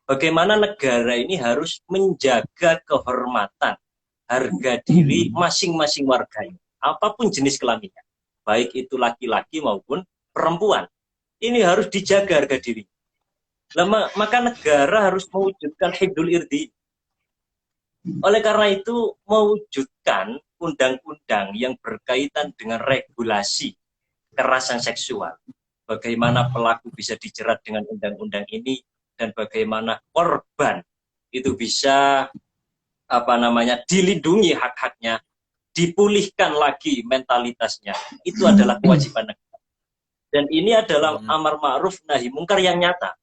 Bagaimana negara ini harus menjaga kehormatan, harga diri masing-masing warganya, apapun jenis kelaminnya, baik itu laki-laki maupun perempuan. Ini harus dijaga harga diri. Maka negara harus mewujudkan hifdzul irdi. Oleh karena itu, mewujudkan undang-undang yang berkaitan dengan regulasi kekerasan seksual. Bagaimana pelaku bisa dijerat dengan undang-undang ini dan bagaimana korban itu bisa dilindungi hak-haknya, dipulihkan lagi mentalitasnya. Itu adalah kewajiban negara. Dan ini adalah amar ma'ruf nahi mungkar yang nyata.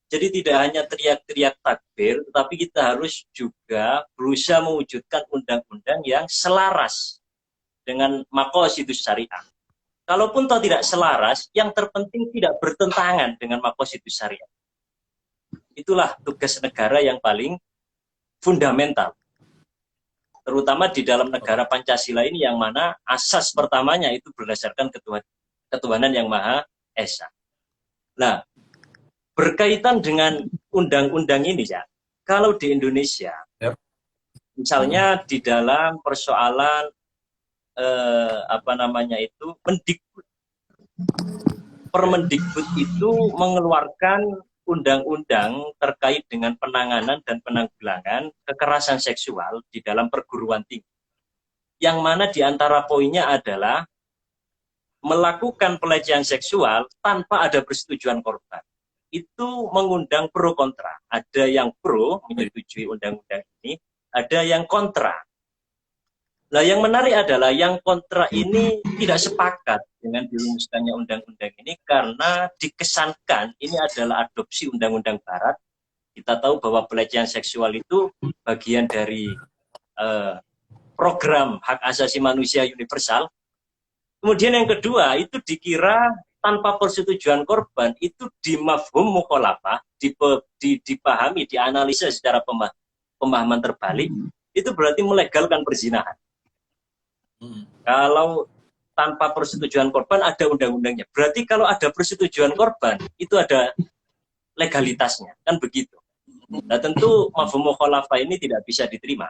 Jadi tidak hanya teriak-teriak takbir, tetapi kita harus juga berusaha mewujudkan undang-undang yang selaras dengan maqasidus syariah. Kalaupun toh tidak selaras, yang terpenting tidak bertentangan dengan maqasidus syariah. Itulah tugas negara yang paling fundamental. Terutama di dalam negara Pancasila ini yang mana asas pertamanya itu berdasarkan ketuhanan yang Maha Esa. Nah, berkaitan dengan undang-undang ini ya, kalau di Indonesia, misalnya di dalam persoalan Mendikbud. Permendikbud itu mengeluarkan undang-undang terkait dengan penanganan dan penanggulangan kekerasan seksual di dalam perguruan tinggi. Yang mana di antara poinnya adalah melakukan pelecehan seksual tanpa ada persetujuan korban. Itu mengundang pro kontra. Ada yang pro menyetujui undang-undang ini, ada yang kontra. Nah, yang menarik adalah yang kontra ini tidak sepakat dengan dirumuskannya undang-undang ini karena dikesankan ini adalah adopsi undang-undang barat. Kita tahu bahwa pelecehan seksual itu bagian dari program hak asasi manusia universal. Kemudian yang kedua itu dikira tanpa persetujuan korban itu dimafhum mukhalafah, dipahami, dianalisa secara pemahaman terbalik, itu berarti melegalkan perzinahan. Kalau tanpa persetujuan korban ada undang-undangnya. Berarti kalau ada persetujuan korban itu ada legalitasnya, kan begitu. Nah tentu mafhum mukhalafah ini tidak bisa diterima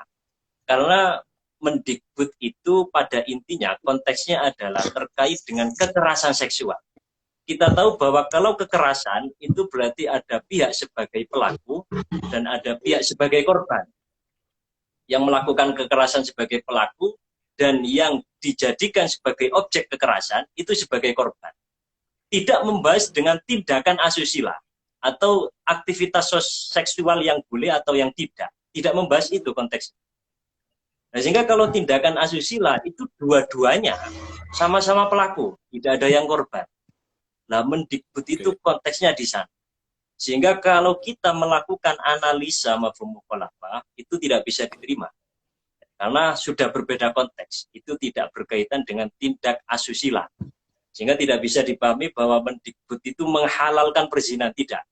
karena Mendikbud itu pada intinya konteksnya adalah terkait dengan kekerasan seksual. Kita tahu bahwa kalau kekerasan itu berarti ada pihak sebagai pelaku dan ada pihak sebagai korban. Yang melakukan kekerasan sebagai pelaku dan yang dijadikan sebagai objek kekerasan itu sebagai korban. Tidak membahas dengan tindakan asusila atau aktivitas seksual yang boleh atau yang tidak. Tidak membahas itu konteksnya. Nah, sehingga kalau tindakan asusila itu dua-duanya sama-sama pelaku, tidak ada yang korban. Nah, Mendikbud itu konteksnya di sana. Sehingga kalau kita melakukan analisa mafhum mukhalafah itu tidak bisa diterima. Karena sudah berbeda konteks. Itu tidak berkaitan dengan tindak asusila. Sehingga tidak bisa dipahami bahwa Mendikbud itu menghalalkan perzinahan, tidak.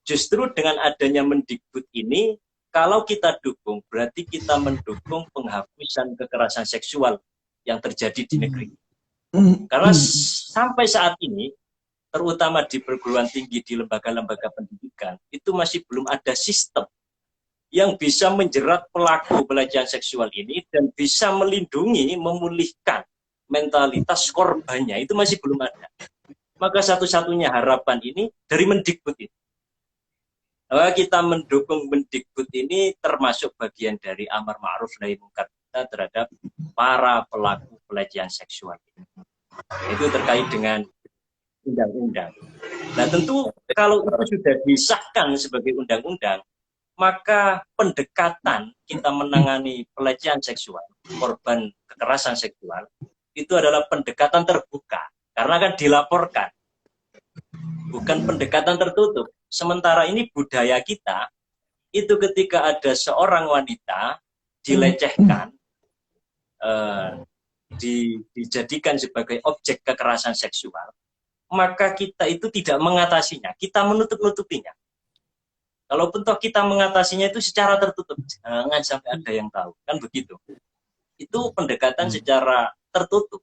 Justru dengan adanya Mendikbud ini, kalau kita dukung, berarti kita mendukung penghapusan kekerasan seksual yang terjadi di negeri. Karena sampai saat ini, terutama di perguruan tinggi, di lembaga-lembaga pendidikan, itu masih belum ada sistem yang bisa menjerat pelaku pelecehan seksual ini dan bisa melindungi, memulihkan mentalitas korbannya itu masih belum ada. Maka satu-satunya harapan ini dari Mendikbud ini. Kita mendukung Mendikbud ini termasuk bagian dari amar ma'ruf nahi munkar kita terhadap para pelaku pelecehan seksual. Itu terkait dengan undang-undang. Nah tentu kalau itu sudah disahkan sebagai undang-undang, maka pendekatan kita menangani pelecehan seksual, korban kekerasan seksual, itu adalah pendekatan terbuka. Karena kan dilaporkan, bukan pendekatan tertutup. Sementara ini budaya kita, itu ketika ada seorang wanita dilecehkan, dijadikan sebagai objek kekerasan seksual, maka kita itu tidak mengatasinya, kita menutup-nutupinya. Kalaupun toh kita mengatasinya itu secara tertutup, jangan sampai ada yang tahu, kan begitu. Itu pendekatan secara tertutup.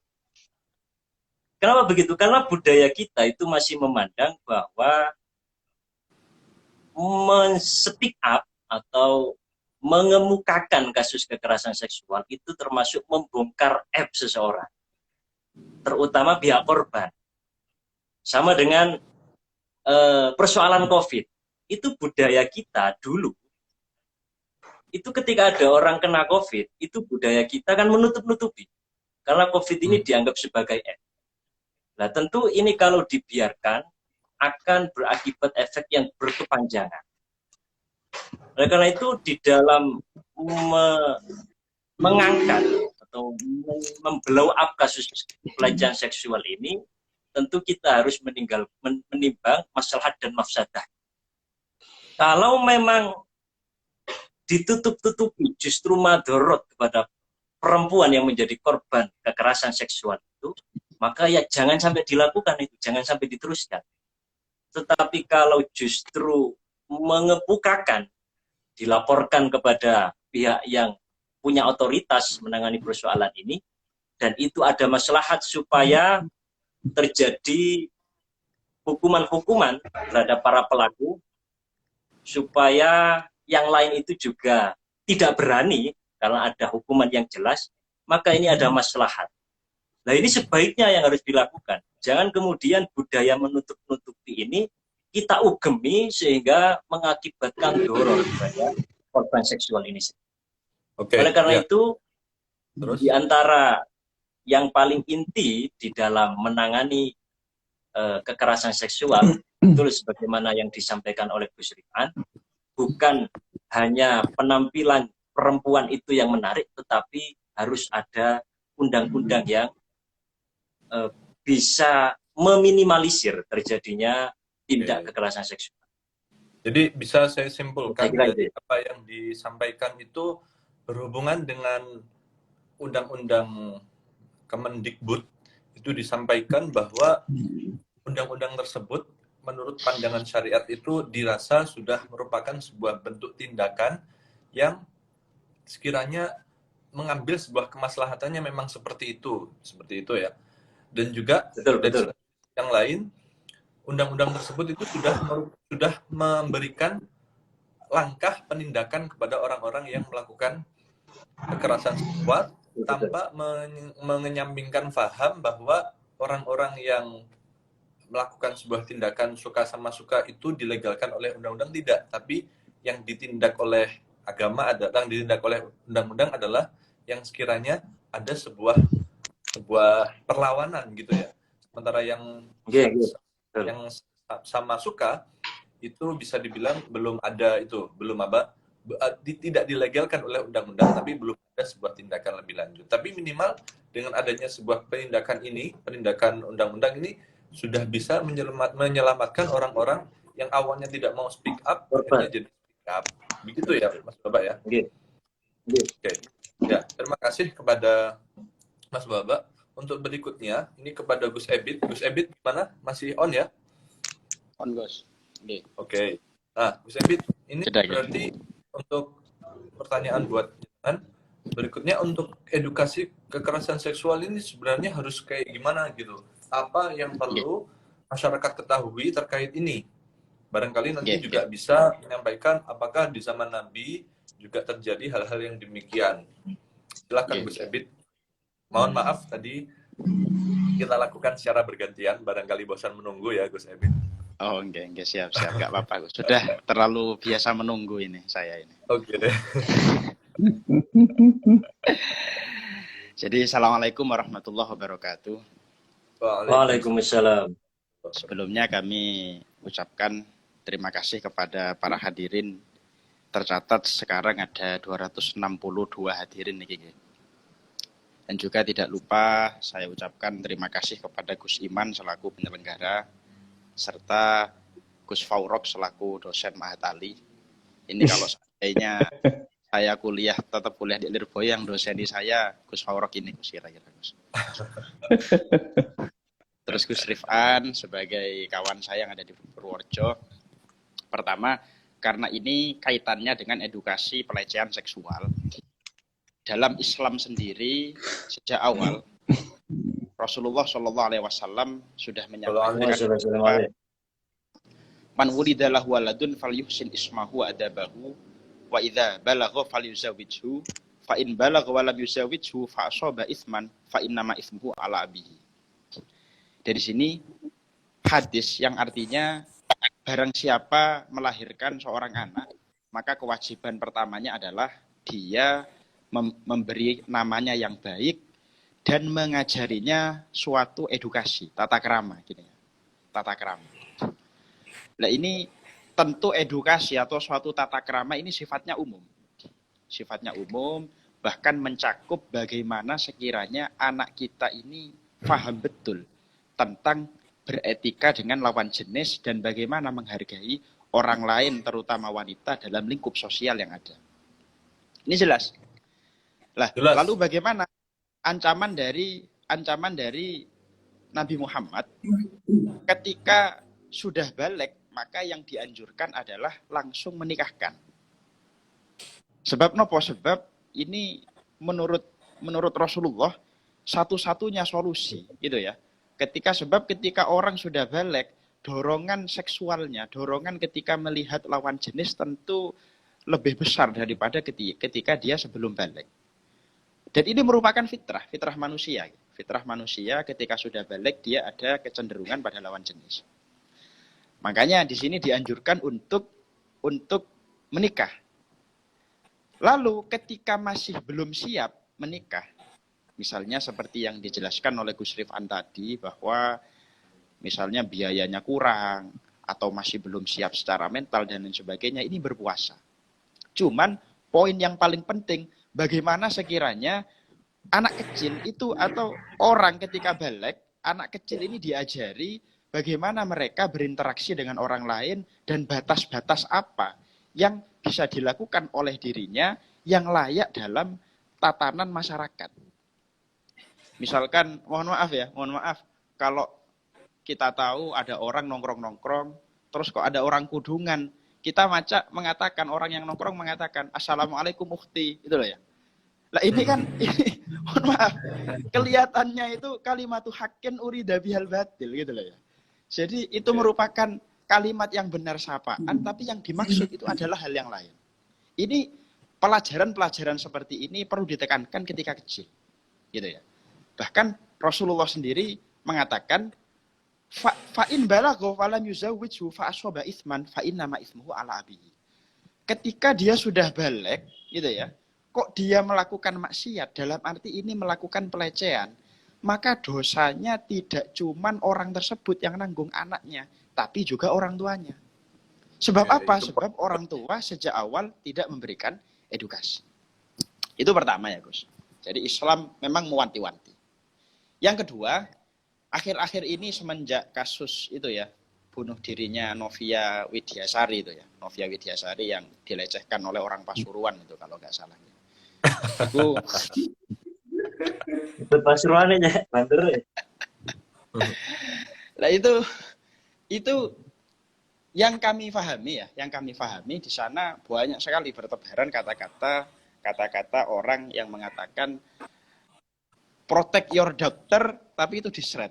Kenapa begitu? Karena budaya kita itu masih memandang bahwa men-speak up atau mengemukakan kasus kekerasan seksual itu termasuk membongkar aib seseorang, terutama pihak korban. Sama dengan persoalan COVID, itu budaya kita dulu. Itu ketika ada orang kena COVID, itu budaya kita kan menutup-nutupi. Karena COVID ini dianggap sebagai aib. Nah tentu ini kalau dibiarkan, akan berakibat efek yang berkepanjangan. Oleh karena itu di dalam mengangkat atau memblow up kasus pelecehan seksual ini, tentu kita harus menimbang maslahat dan mafsadah. Kalau memang ditutup-tutupi justru madorot kepada perempuan yang menjadi korban kekerasan seksual itu, maka ya jangan sampai dilakukan itu, jangan sampai diteruskan. Tetapi kalau justru mengemukakan, dilaporkan kepada pihak yang punya otoritas menangani persoalan ini, dan itu ada maslahat supaya terjadi hukuman-hukuman terhadap para pelaku, supaya yang lain itu juga tidak berani karena ada hukuman yang jelas, maka ini ada maslahat. Nah ini sebaiknya yang harus dilakukan. Jangan kemudian budaya menutup-nutupi ini kita ugemi sehingga mengakibatkan doror kepada korban seksual ini. Oleh karena itu, di antara yang paling inti di dalam menangani kekerasan seksual, itu sebagaimana yang disampaikan oleh Gus Ripan, bukan hanya penampilan perempuan itu yang menarik, tetapi harus ada undang-undang yang bisa meminimalisir terjadinya tindak kekerasan seksual. Jadi bisa saya simpulkan dari apa yang disampaikan itu berhubungan dengan Undang-Undang Kemendikbud, itu disampaikan bahwa undang-undang tersebut menurut pandangan syariat itu dirasa sudah merupakan sebuah bentuk tindakan yang sekiranya mengambil sebuah kemaslahatannya memang seperti itu ya. Dan juga dari yang lain, undang-undang tersebut itu sudah memberikan langkah penindakan kepada orang-orang yang melakukan kekerasan seksual tanpa mengenyampingkan paham bahwa orang-orang yang melakukan sebuah tindakan suka sama suka itu dilegalkan oleh undang-undang, tidak, tapi yang ditindak oleh agama adalah, yang ditindak oleh undang-undang adalah yang sekiranya ada sebuah perlawanan gitu ya. Sementara yang sama suka itu bisa dibilang belum ada itu, tidak dilegalkan oleh undang-undang, tapi belum ada sebuah tindakan lebih lanjut. Tapi minimal dengan adanya sebuah penindakan undang-undang ini sudah bisa menyelamatkan orang-orang yang awalnya tidak mau speak up, akhirnya jadi speak up. Begitu ya, Mas Baba ya? Oke. Ya, terima kasih kepada Mas Baba. Untuk berikutnya, ini kepada Gus Ebit. Gus Ebit gimana? Masih on ya? On, Gus. Oke. Nah, Gus Ebit, ini berarti untuk pertanyaan buat jangan. Berikutnya, untuk edukasi kekerasan seksual ini sebenarnya harus kayak gimana gitu? Apa yang perlu masyarakat ketahui terkait ini? Barangkali nanti juga bisa menyampaikan apakah di zaman Nabi juga terjadi hal-hal yang demikian. Silakan Gus Ebit. Mohon maaf tadi kita lakukan secara bergantian, barangkali bosan menunggu ya Gus Emin. Oh, enggak, siap. Enggak apa-apa, Gus. Sudah terlalu biasa menunggu ini, saya ini. Oke deh. Jadi, Assalamualaikum warahmatullahi wabarakatuh. Waalaikumsalam. Sebelumnya kami ucapkan terima kasih kepada para hadirin. Tercatat sekarang ada 262 hadirin nih. Dan juga tidak lupa saya ucapkan terima kasih kepada Gus Iman selaku penyelenggara, serta Gus Faurok selaku dosen Mahat Ali. Ini kalau seandainya saya tetap kuliah di Lirboyo, yang doseni saya Gus Faurok ini, Gus, kira-kira Gus. Terus Gus Rifan sebagai kawan saya yang ada di Purworejo. Pertama, karena ini kaitannya dengan edukasi pelecehan seksual. Dalam Islam sendiri sejak awal Rasulullah Shallallahu Alaihi Wasallam sudah menyampaikan, man wulida lahu waladun falyuhsin ismahu adabahu wa idza balagha falyuzawijhu fa in balagha wa lam yuzawijhu fa asaba itsman fa innama itsmuhu ala abihi. Dari sini hadis yang artinya barang siapa melahirkan seorang anak, maka kewajiban pertamanya adalah dia memberi namanya yang baik dan mengajarinya suatu edukasi, tata krama, gini ya. Tata krama. Nah, ini tentu edukasi atau suatu tata krama ini sifatnya umum. Sifatnya umum, bahkan mencakup bagaimana sekiranya anak kita ini paham betul tentang beretika dengan lawan jenis dan bagaimana menghargai orang lain, terutama wanita, dalam lingkup sosial yang ada. Ini jelas. Lah, lalu bagaimana ancaman dari Nabi Muhammad ketika sudah balik, maka yang dianjurkan adalah langsung menikahkan. Sebab nopo? Sebab ini menurut Rasulullah satu-satunya solusi, gitu ya. Ketika orang sudah balik, dorongan seksualnya, dorongan ketika melihat lawan jenis tentu lebih besar daripada ketika dia sebelum balik. Dan ini merupakan fitrah manusia. Fitrah manusia ketika sudah balik dia ada kecenderungan pada lawan jenis. Makanya di sini dianjurkan untuk menikah. Lalu ketika masih belum siap menikah, misalnya seperti yang dijelaskan oleh Gus Rifan tadi, bahwa misalnya biayanya kurang atau masih belum siap secara mental dan lain sebagainya, ini berpuasa. Cuman poin yang paling penting, bagaimana sekiranya anak kecil itu atau orang ketika balik, anak kecil ini diajari bagaimana mereka berinteraksi dengan orang lain dan batas-batas apa yang bisa dilakukan oleh dirinya yang layak dalam tatanan masyarakat. Misalkan, mohon maaf, kalau kita tahu ada orang nongkrong-nongkrong, terus kok ada orang kudungan, kita mengatakan, orang yang nongkrong mengatakan, Assalamualaikum ukhti, itu loh ya. Lah ini kan, mohon maaf, kelihatannya itu kalimatu haqqin urida bihal batil, gitu loh ya. Jadi itu merupakan kalimat yang benar sapaan, tapi yang dimaksud itu adalah hal yang lain. Ini pelajaran-pelajaran seperti ini perlu ditekankan ketika kecil, gitu ya. Bahkan Rasulullah sendiri mengatakan, fa'in balagho falam yuzawwijhu fa'asaba itsman fa'innama itsmuhu ala abihi. Ketika dia sudah balik, gitu ya, kok dia melakukan maksiat, dalam arti ini melakukan pelecehan, maka dosanya tidak cuman orang tersebut yang nanggung anaknya, tapi juga orang tuanya. Sebab apa? Sebab orang tua sejak awal tidak memberikan edukasi. Itu pertama ya Gus. Jadi Islam memang mewanti-wanti. Yang kedua, akhir-akhir ini semenjak kasus itu ya, bunuh dirinya Novia Widyasari itu ya. Novia Widyasari yang dilecehkan oleh orang Pasuruan itu kalau nggak salah. Itu Pasuruan ya, banter. Nah itu yang kami pahami di sana banyak sekali bertebaran kata-kata orang yang mengatakan protect your daughter, tapi itu di-shred.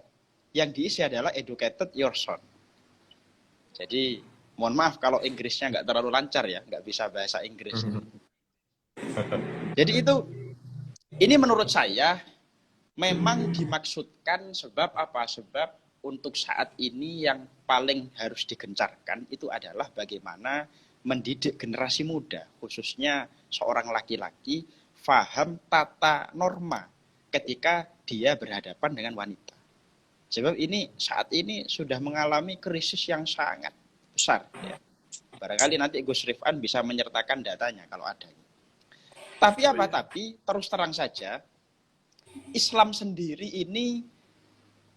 Yang diisi adalah educated your son. Jadi mohon maaf kalau Inggrisnya nggak terlalu lancar ya, nggak bisa bahasa Inggris. Jadi ini menurut saya memang dimaksudkan sebab apa? Sebab untuk saat ini yang paling harus digencarkan itu adalah bagaimana mendidik generasi muda, khususnya seorang laki-laki, faham tata norma ketika dia berhadapan dengan wanita. Sebab ini saat ini sudah mengalami krisis yang sangat besar. Ya. Barangkali nanti Gus Rifan bisa menyertakan datanya kalau ada. Tapi apa? Tapi terus terang saja, Islam sendiri ini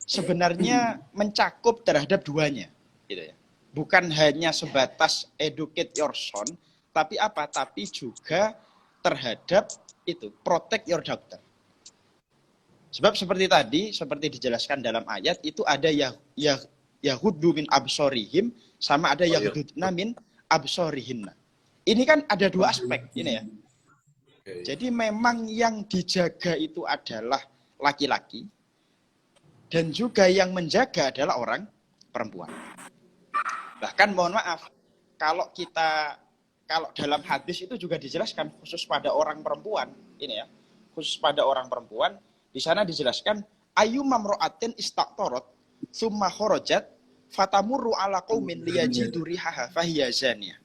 sebenarnya mencakup terhadap duanya, gitu ya. Bukan hanya sebatas educate your son, tapi apa? Tapi juga terhadap itu protect your daughter. Sebab seperti tadi, seperti dijelaskan dalam ayat itu ada yahuddu min absorihim sama ada yahdudna min absorihinna. Ini kan ada dua aspek ini ya. Jadi memang yang dijaga itu adalah laki-laki dan juga yang menjaga adalah orang perempuan. Bahkan mohon maaf, kalau dalam hadis itu juga dijelaskan khusus pada orang perempuan, ini ya, khusus pada orang perempuan, di sana dijelaskan ayyumam ra'atin istaqtarat summa kharajat fatamurru ala qaumin liyajidu rihaha fahiya zaniyah.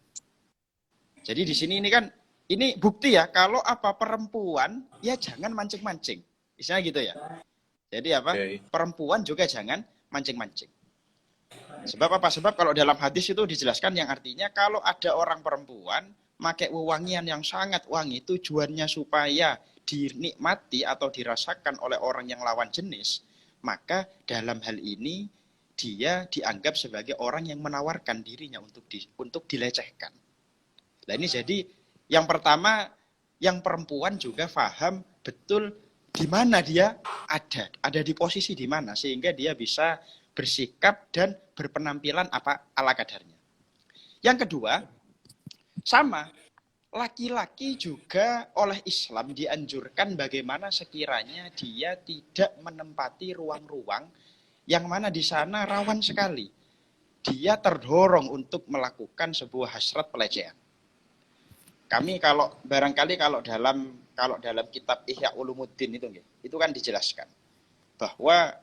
Jadi di sini ini bukti ya kalau apa perempuan ya jangan mancing-mancing. Istilahnya gitu ya. Jadi apa? Perempuan juga jangan mancing-mancing. Sebab apa? Sebab kalau dalam hadis itu dijelaskan yang artinya kalau ada orang perempuan pakai wewangian yang sangat wangi, tujuannya supaya dinikmati atau dirasakan oleh orang yang lawan jenis, maka dalam hal ini dia dianggap sebagai orang yang menawarkan dirinya untuk dilecehkan. Nah ini jadi yang pertama, yang perempuan juga paham betul di mana dia ada di posisi di mana sehingga dia bisa bersikap dan berpenampilan apa ala kadarnya. Yang kedua, sama laki-laki juga oleh Islam dianjurkan bagaimana sekiranya dia tidak menempati ruang-ruang yang mana di sana rawan sekali. Dia terdorong untuk melakukan sebuah hasrat pelecehan. Kami barangkali kalau dalam kitab Ihya Ulumuddin itu kan dijelaskan bahwa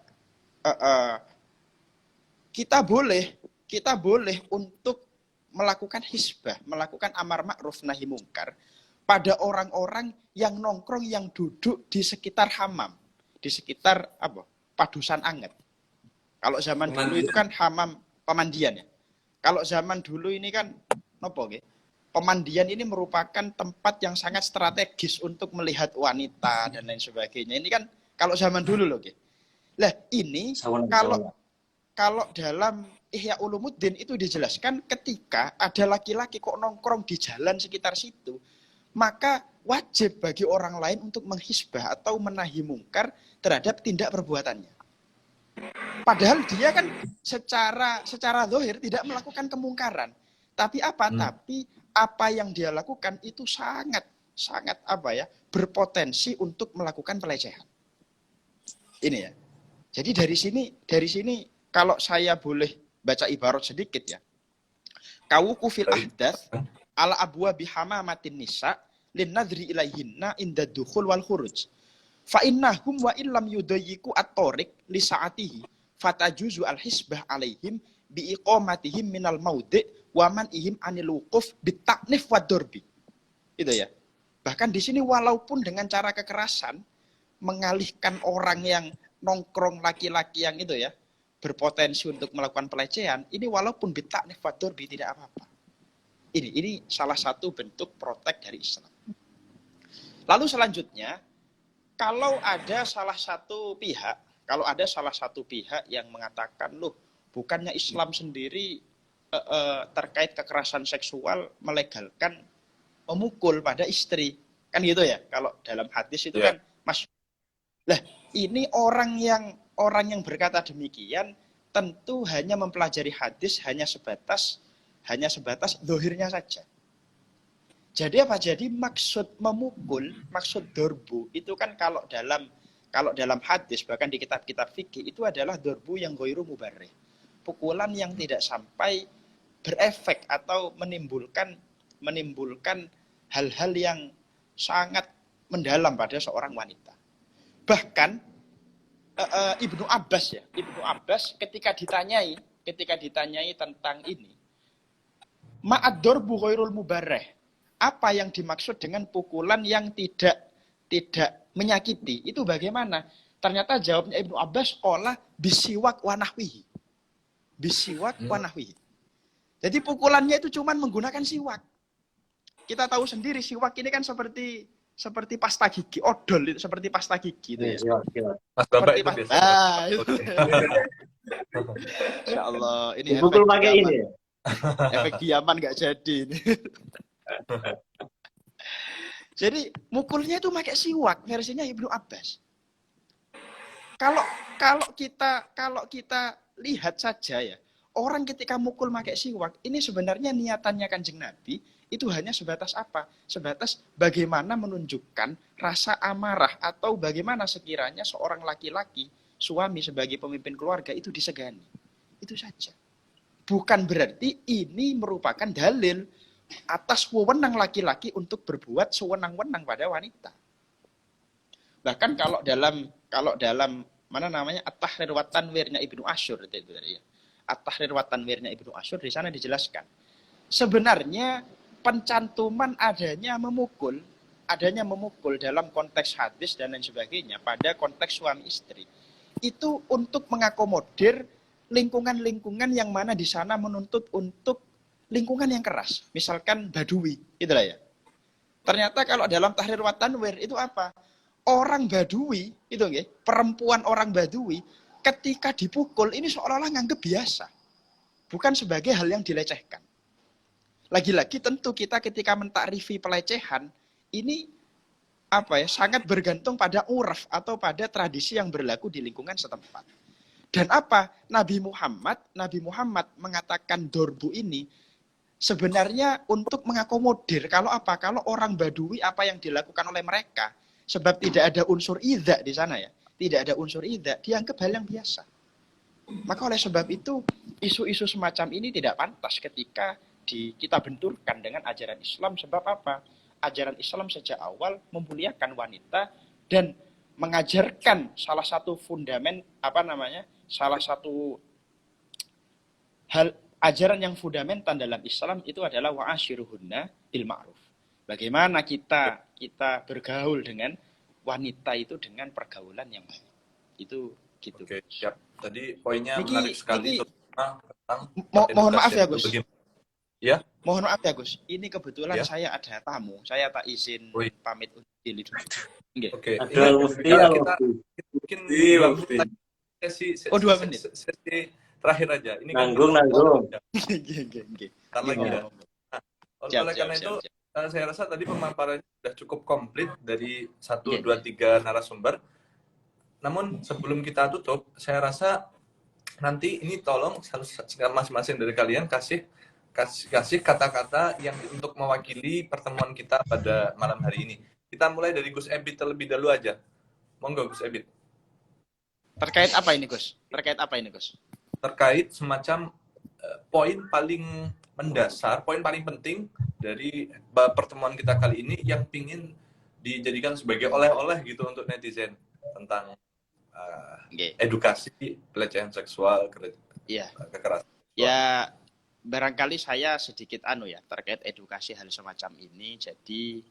kita boleh untuk melakukan hisbah, melakukan amar ma'ruf nahi mungkar pada orang-orang yang nongkrong, yang duduk di sekitar hamam, di sekitar padusan anget. Kalau zaman dulu itu kan hamam pemandian ya. Kalau zaman dulu ini kan pemandian ini merupakan tempat yang sangat strategis untuk melihat wanita dan lain sebagainya. Ini kan kalau zaman dulu loh. Lah ini kalau dalam Ihya Ulumuddin itu dijelaskan ketika ada laki-laki kok nongkrong di jalan sekitar situ, maka wajib bagi orang lain untuk menghisbah atau menahi mungkar terhadap tindak perbuatannya. Padahal dia kan secara zahir tidak melakukan kemungkaran. Tapi apa yang dia lakukan itu sangat berpotensi untuk melakukan pelecehan. Ini ya. Jadi dari sini kalau saya boleh baca ibarat sedikit ya. Kawuku fil ahdath ala abwa bihamamatin nisa lin nadri ilaihinna inda dukhul wal khuruj. Fa innahum wa illam yudayyiku at-tariq li sa'atihi fatajuzu al-hisbah alaihim bi iqamatihim minal maudi' wa man'ihim anil wuquf bitaknif wa dorbi. Itu ya. Bahkan di sini walaupun dengan cara kekerasan mengalihkan orang yang nongkrong laki-laki yang itu ya berpotensi untuk melakukan pelecehan, ini walaupun bitaknif wa dorbi tidak apa-apa. Ini salah satu bentuk protek dari Islam. Lalu selanjutnya, kalau ada salah satu pihak yang mengatakan, loh, bukannya Islam sendiri terkait kekerasan seksual melegalkan memukul pada istri, kan gitu ya? Kalau dalam hadis itu kan, lah ini orang yang berkata demikian tentu hanya mempelajari hadis hanya sebatas zahirnya saja. Jadi apa? Jadi maksud memukul, maksud dorbu itu kan kalau dalam hadis bahkan di kitab-kitab fikih itu adalah dorbu yang ghairu mubarrih. Pukulan yang tidak sampai berefek atau menimbulkan hal-hal yang sangat mendalam pada seorang wanita. Bahkan Ibnu Abbas ya. Ibnu Abbas ketika ditanyai tentang ini, ma'ad-darbu ghairul mubarrah. Apa yang dimaksud dengan pukulan yang tidak menyakiti? Itu bagaimana? Ternyata jawabnya Ibnu Abbas qala bisiwak wa nahwihi. Bisiwak wa nahwihi. Jadi pukulannya itu cuma menggunakan siwak. Kita tahu sendiri siwak ini kan seperti pasta gigi, odol itu seperti pasta gigi itu ya. Mas Bapak Seperti itu biasa. itu. Insya Allah ini Dipukul pakai ini ya? efek diaman nggak jadi ini. Jadi mukulnya itu pakai siwak versinya Ibnu Abbas. Kalau kita lihat saja ya, orang ketika mukul pakai siwak ini sebenarnya niatannya Kanjeng Nabi itu hanya sebatas apa? Sebatas bagaimana menunjukkan rasa amarah atau bagaimana sekiranya seorang laki-laki, suami sebagai pemimpin keluarga itu disegani. Itu saja. Bukan berarti ini merupakan dalil atas wewenang laki-laki untuk berbuat sewenang-wenang pada wanita. Bahkan kalau dalam mana namanya At-Tahrir wa Tanwirnya Ibnu Asyur itu ya. At-Tahrir wa Tanwirnya Ibnu Asyur di sana dijelaskan. Sebenarnya pencantuman adanya memukul dalam konteks hadis dan lain sebagainya pada konteks suami istri itu untuk mengakomodir lingkungan-lingkungan yang mana di sana menuntut untuk lingkungan yang keras, misalkan Badui, itulah ya. Ternyata kalau dalam Tahrir wa Tanwir itu apa? Orang Badui itu nggih, perempuan orang Badui ketika dipukul ini seolah-olah nganggep biasa. Bukan sebagai hal yang dilecehkan. Lagi-lagi tentu kita ketika mentakrifi pelecehan ini sangat bergantung pada uraf atau pada tradisi yang berlaku di lingkungan setempat. Dan Nabi Muhammad mengatakan dorbu ini sebenarnya untuk mengakomodir kalau orang Badui apa yang dilakukan oleh mereka, sebab tidak ada unsur idza di sana ya, tidak ada unsur idza, dianggap hal yang biasa. Maka oleh sebab itu isu-isu semacam ini tidak pantas ketika kita benturkan dengan ajaran Islam. Sebab apa? Ajaran Islam sejak awal memuliakan wanita dan mengajarkan salah satu fundament salah satu hal ajaran yang fundamental dalam Islam itu adalah wa'ashiruhunna bil ma'ruf. Bagaimana kita bergaul dengan wanita itu dengan pergaulan yang baik. Itu gitu. Oke, siap. Tadi poinnya Niki, menarik sekali tentang mohon maaf ya, Gus. Ya. Mohon maaf ya, Gus. Ini kebetulan Ya. saya ada tamu. Saya tak izin pamit untuk diri dulu. Oke. Ada mufti, kita mungkin 2 menit sesi 2 menit. Sesi terakhir aja. Ini nanggung. Ntar lagi ya. Nah, oleh karena itu saya rasa tadi pemaparannya sudah cukup komplit dari 1, 2, 3 narasumber. Namun sebelum kita tutup, saya rasa nanti ini tolong masing-masing dari kalian kasih kata-kata yang untuk mewakili pertemuan kita pada malam hari ini. Kita mulai dari Gus Ebit terlebih dahulu aja. Monggo Gus Ebit. Terkait apa ini, Gus? Terkait semacam poin paling mendasar, poin paling penting dari pertemuan kita kali ini yang pingin dijadikan sebagai oleh-oleh gitu untuk netizen tentang edukasi pelecehan seksual, kekerasan. Ya, barangkali saya sedikit terkait edukasi hal semacam ini. Jadi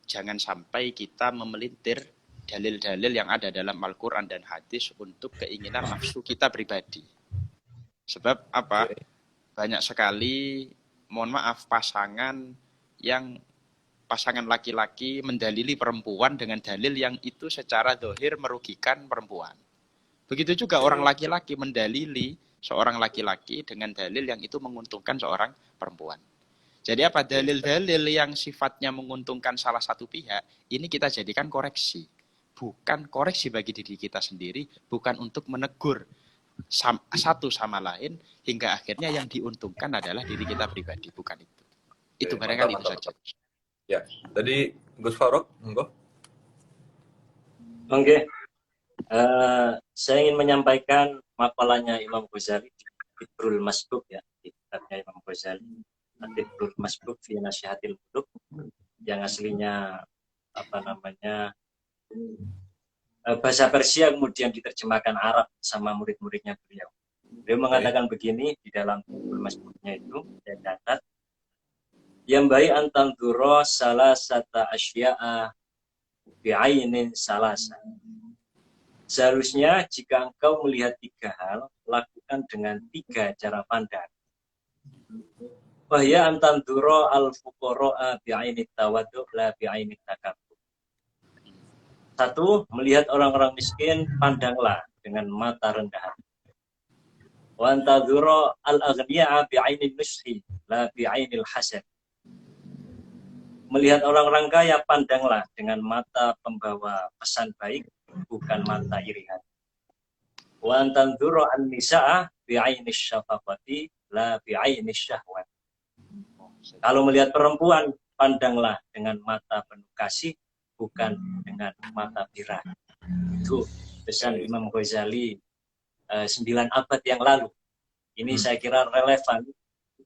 jangan sampai kita memelintir dalil-dalil yang ada dalam Al-Quran dan hadis untuk keinginan nafsu kita pribadi. Sebab banyak sekali, mohon maaf, pasangan laki-laki mendalili perempuan dengan dalil yang itu secara zahir merugikan perempuan. Begitu juga orang laki-laki mendalili seorang laki-laki dengan dalil yang itu menguntungkan seorang perempuan. Jadi dalil-dalil yang sifatnya menguntungkan salah satu pihak, ini kita jadikan koreksi. Bukan koreksi bagi diri kita sendiri, bukan untuk menegur satu sama lain, hingga akhirnya yang diuntungkan adalah diri kita pribadi, bukan itu. Itu barangkali itu saja. Ya, tadi Gus Faruk, monggo. Oke. Saya ingin menyampaikan makalahnya Imam Ghazali di Fitrul Masbuk ya, di kitabnya Imam Ghazali, Fitrul Masbuk fi Nasihatil Muluk, yang aslinya bahasa Persia kemudian diterjemahkan Arab sama murid-muridnya beliau. Beliau mengatakan begini di dalam Masmurnya itu, saya catat, yang baik antanduro salah sata asya'a bi'ainin salasa. Seharusnya jika engkau melihat 3 hal, lakukan dengan 3 cara pandang. Wahya antanduro al-fuqara'a bi'ainit tawaddu' la bi'ainit takabbur. 1, melihat orang-orang miskin, pandanglah dengan mata rendah hati. Wa antanduro al-aghniya'a bi'ainil nushi la bi'ainil hasad. Melihat orang-orang kaya, pandanglah dengan mata pembawa pesan baik, bukan mata iri hati. Wa antanduru an-nisa'a bi'ainis syafaqati la bi'ainis syahwat. Kalau melihat perempuan, pandanglah dengan mata penuh kasih, bukan dengan mata birah. Itu pesan Imam Ghazali 9 abad yang lalu. Ini saya kira relevan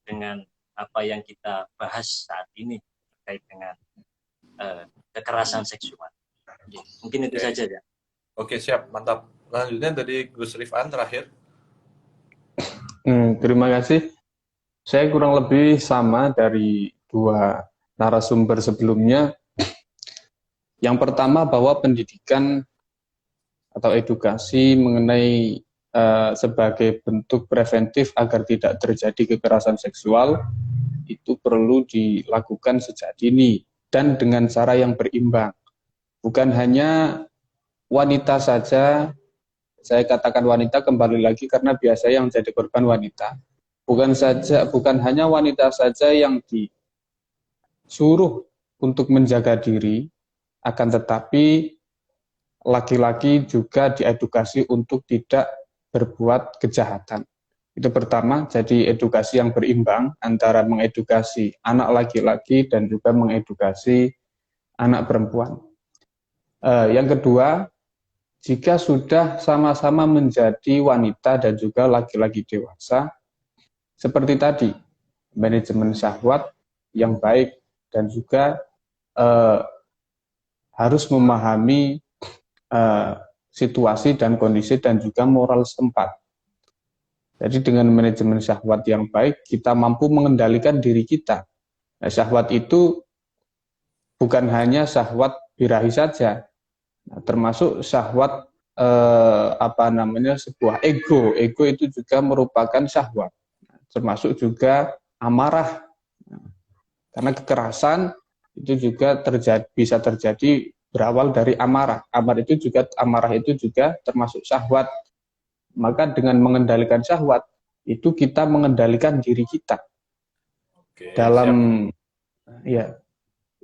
dengan apa yang kita bahas saat ini terkait dengan kekerasan seksual. Mungkin itu saja ya. Oke, siap, mantap. Selanjutnya dari Gus Rifan terakhir. Terima kasih. Saya kurang lebih sama dari 2 narasumber sebelumnya. Yang pertama bahwa pendidikan atau edukasi mengenai sebagai bentuk preventif agar tidak terjadi kekerasan seksual itu perlu dilakukan sejak dini dan dengan cara yang berimbang. Bukan hanya wanita saja, saya katakan wanita kembali lagi karena biasanya yang jadi korban wanita. Bukan hanya wanita saja yang disuruh untuk menjaga diri, akan tetapi laki-laki juga diedukasi untuk tidak berbuat kejahatan. Itu pertama, jadi edukasi yang berimbang antara mengedukasi anak laki-laki dan juga mengedukasi anak perempuan. Yang kedua, jika sudah sama-sama menjadi wanita dan juga laki-laki dewasa, seperti tadi, manajemen syahwat yang baik dan juga harus memahami situasi dan kondisi dan juga moral setempat. Jadi dengan manajemen syahwat yang baik, kita mampu mengendalikan diri kita. Nah, syahwat itu bukan hanya syahwat birahi saja, nah, termasuk syahwat sebuah ego. Ego itu juga merupakan syahwat, termasuk juga amarah. Karena kekerasan itu juga bisa terjadi berawal dari amarah. Amarah itu juga termasuk syahwat. Maka dengan mengendalikan syahwat itu kita mengendalikan diri kita. Oke, dalam ya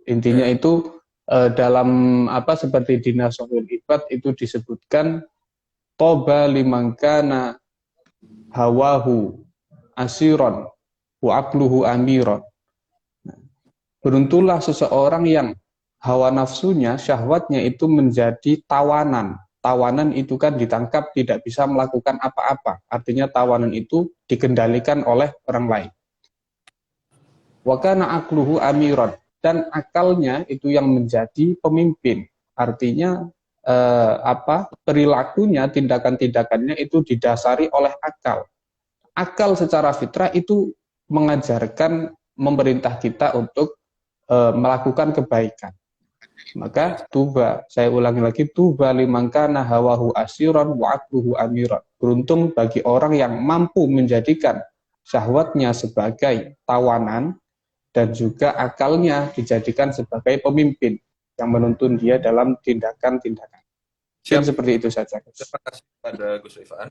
intinya itu dalam seperti di Nashul Ibad itu disebutkan toba liman kana hawahu asiron wa aqluhu amiron. Beruntunglah seseorang yang hawa nafsunya, syahwatnya itu menjadi tawanan. Tawanan itu kan ditangkap, tidak bisa melakukan apa-apa. Artinya tawanan itu dikendalikan oleh orang lain. Wa kana aqluhu amiron. Dan akalnya itu yang menjadi pemimpin. Artinya perilakunya, tindakan-tindakannya itu didasari oleh akal. Akal secara fitrah itu mengajarkan, memerintah kita untuk melakukan kebaikan. Maka saya ulangi lagi, tuba liman kana hawahu asiran wa aqluhu amiran. Beruntung bagi orang yang mampu menjadikan syahwatnya sebagai tawanan dan juga akalnya dijadikan sebagai pemimpin yang menuntun dia dalam tindakan-tindakan. Seperti itu saja. Terima kasih kepada Gus Rifan.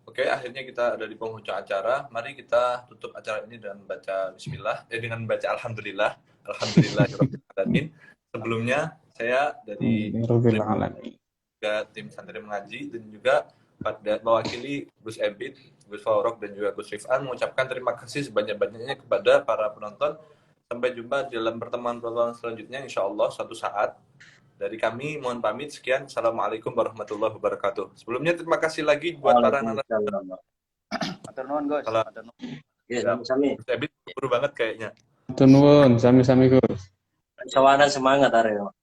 Oke, akhirnya kita ada di penghujung acara. Mari kita tutup acara ini dengan baca bismillah, dengan baca alhamdulillah. Alhamdulillahirrahmanirrahim. Sebelumnya saya dari juga tim Santri Mengaji dan juga pada mewakili Gus Ebit, Gus Faurok dan juga Gus Rifan mengucapkan terima kasih sebanyak-banyaknya kepada para penonton. Sampai jumpa dalam pertemuan-pertemuan selanjutnya insyaallah suatu saat. Dari kami mohon pamit, sekian. Assalamualaikum warahmatullahi wabarakatuh. Sebelumnya terima kasih lagi buat para narasumber. Matur nuwun, Gus. Ya, sami. Gus Ebit buru banget kayaknya. Matur nuwun, sami-sami Gus. Sawanan semangat Aryo.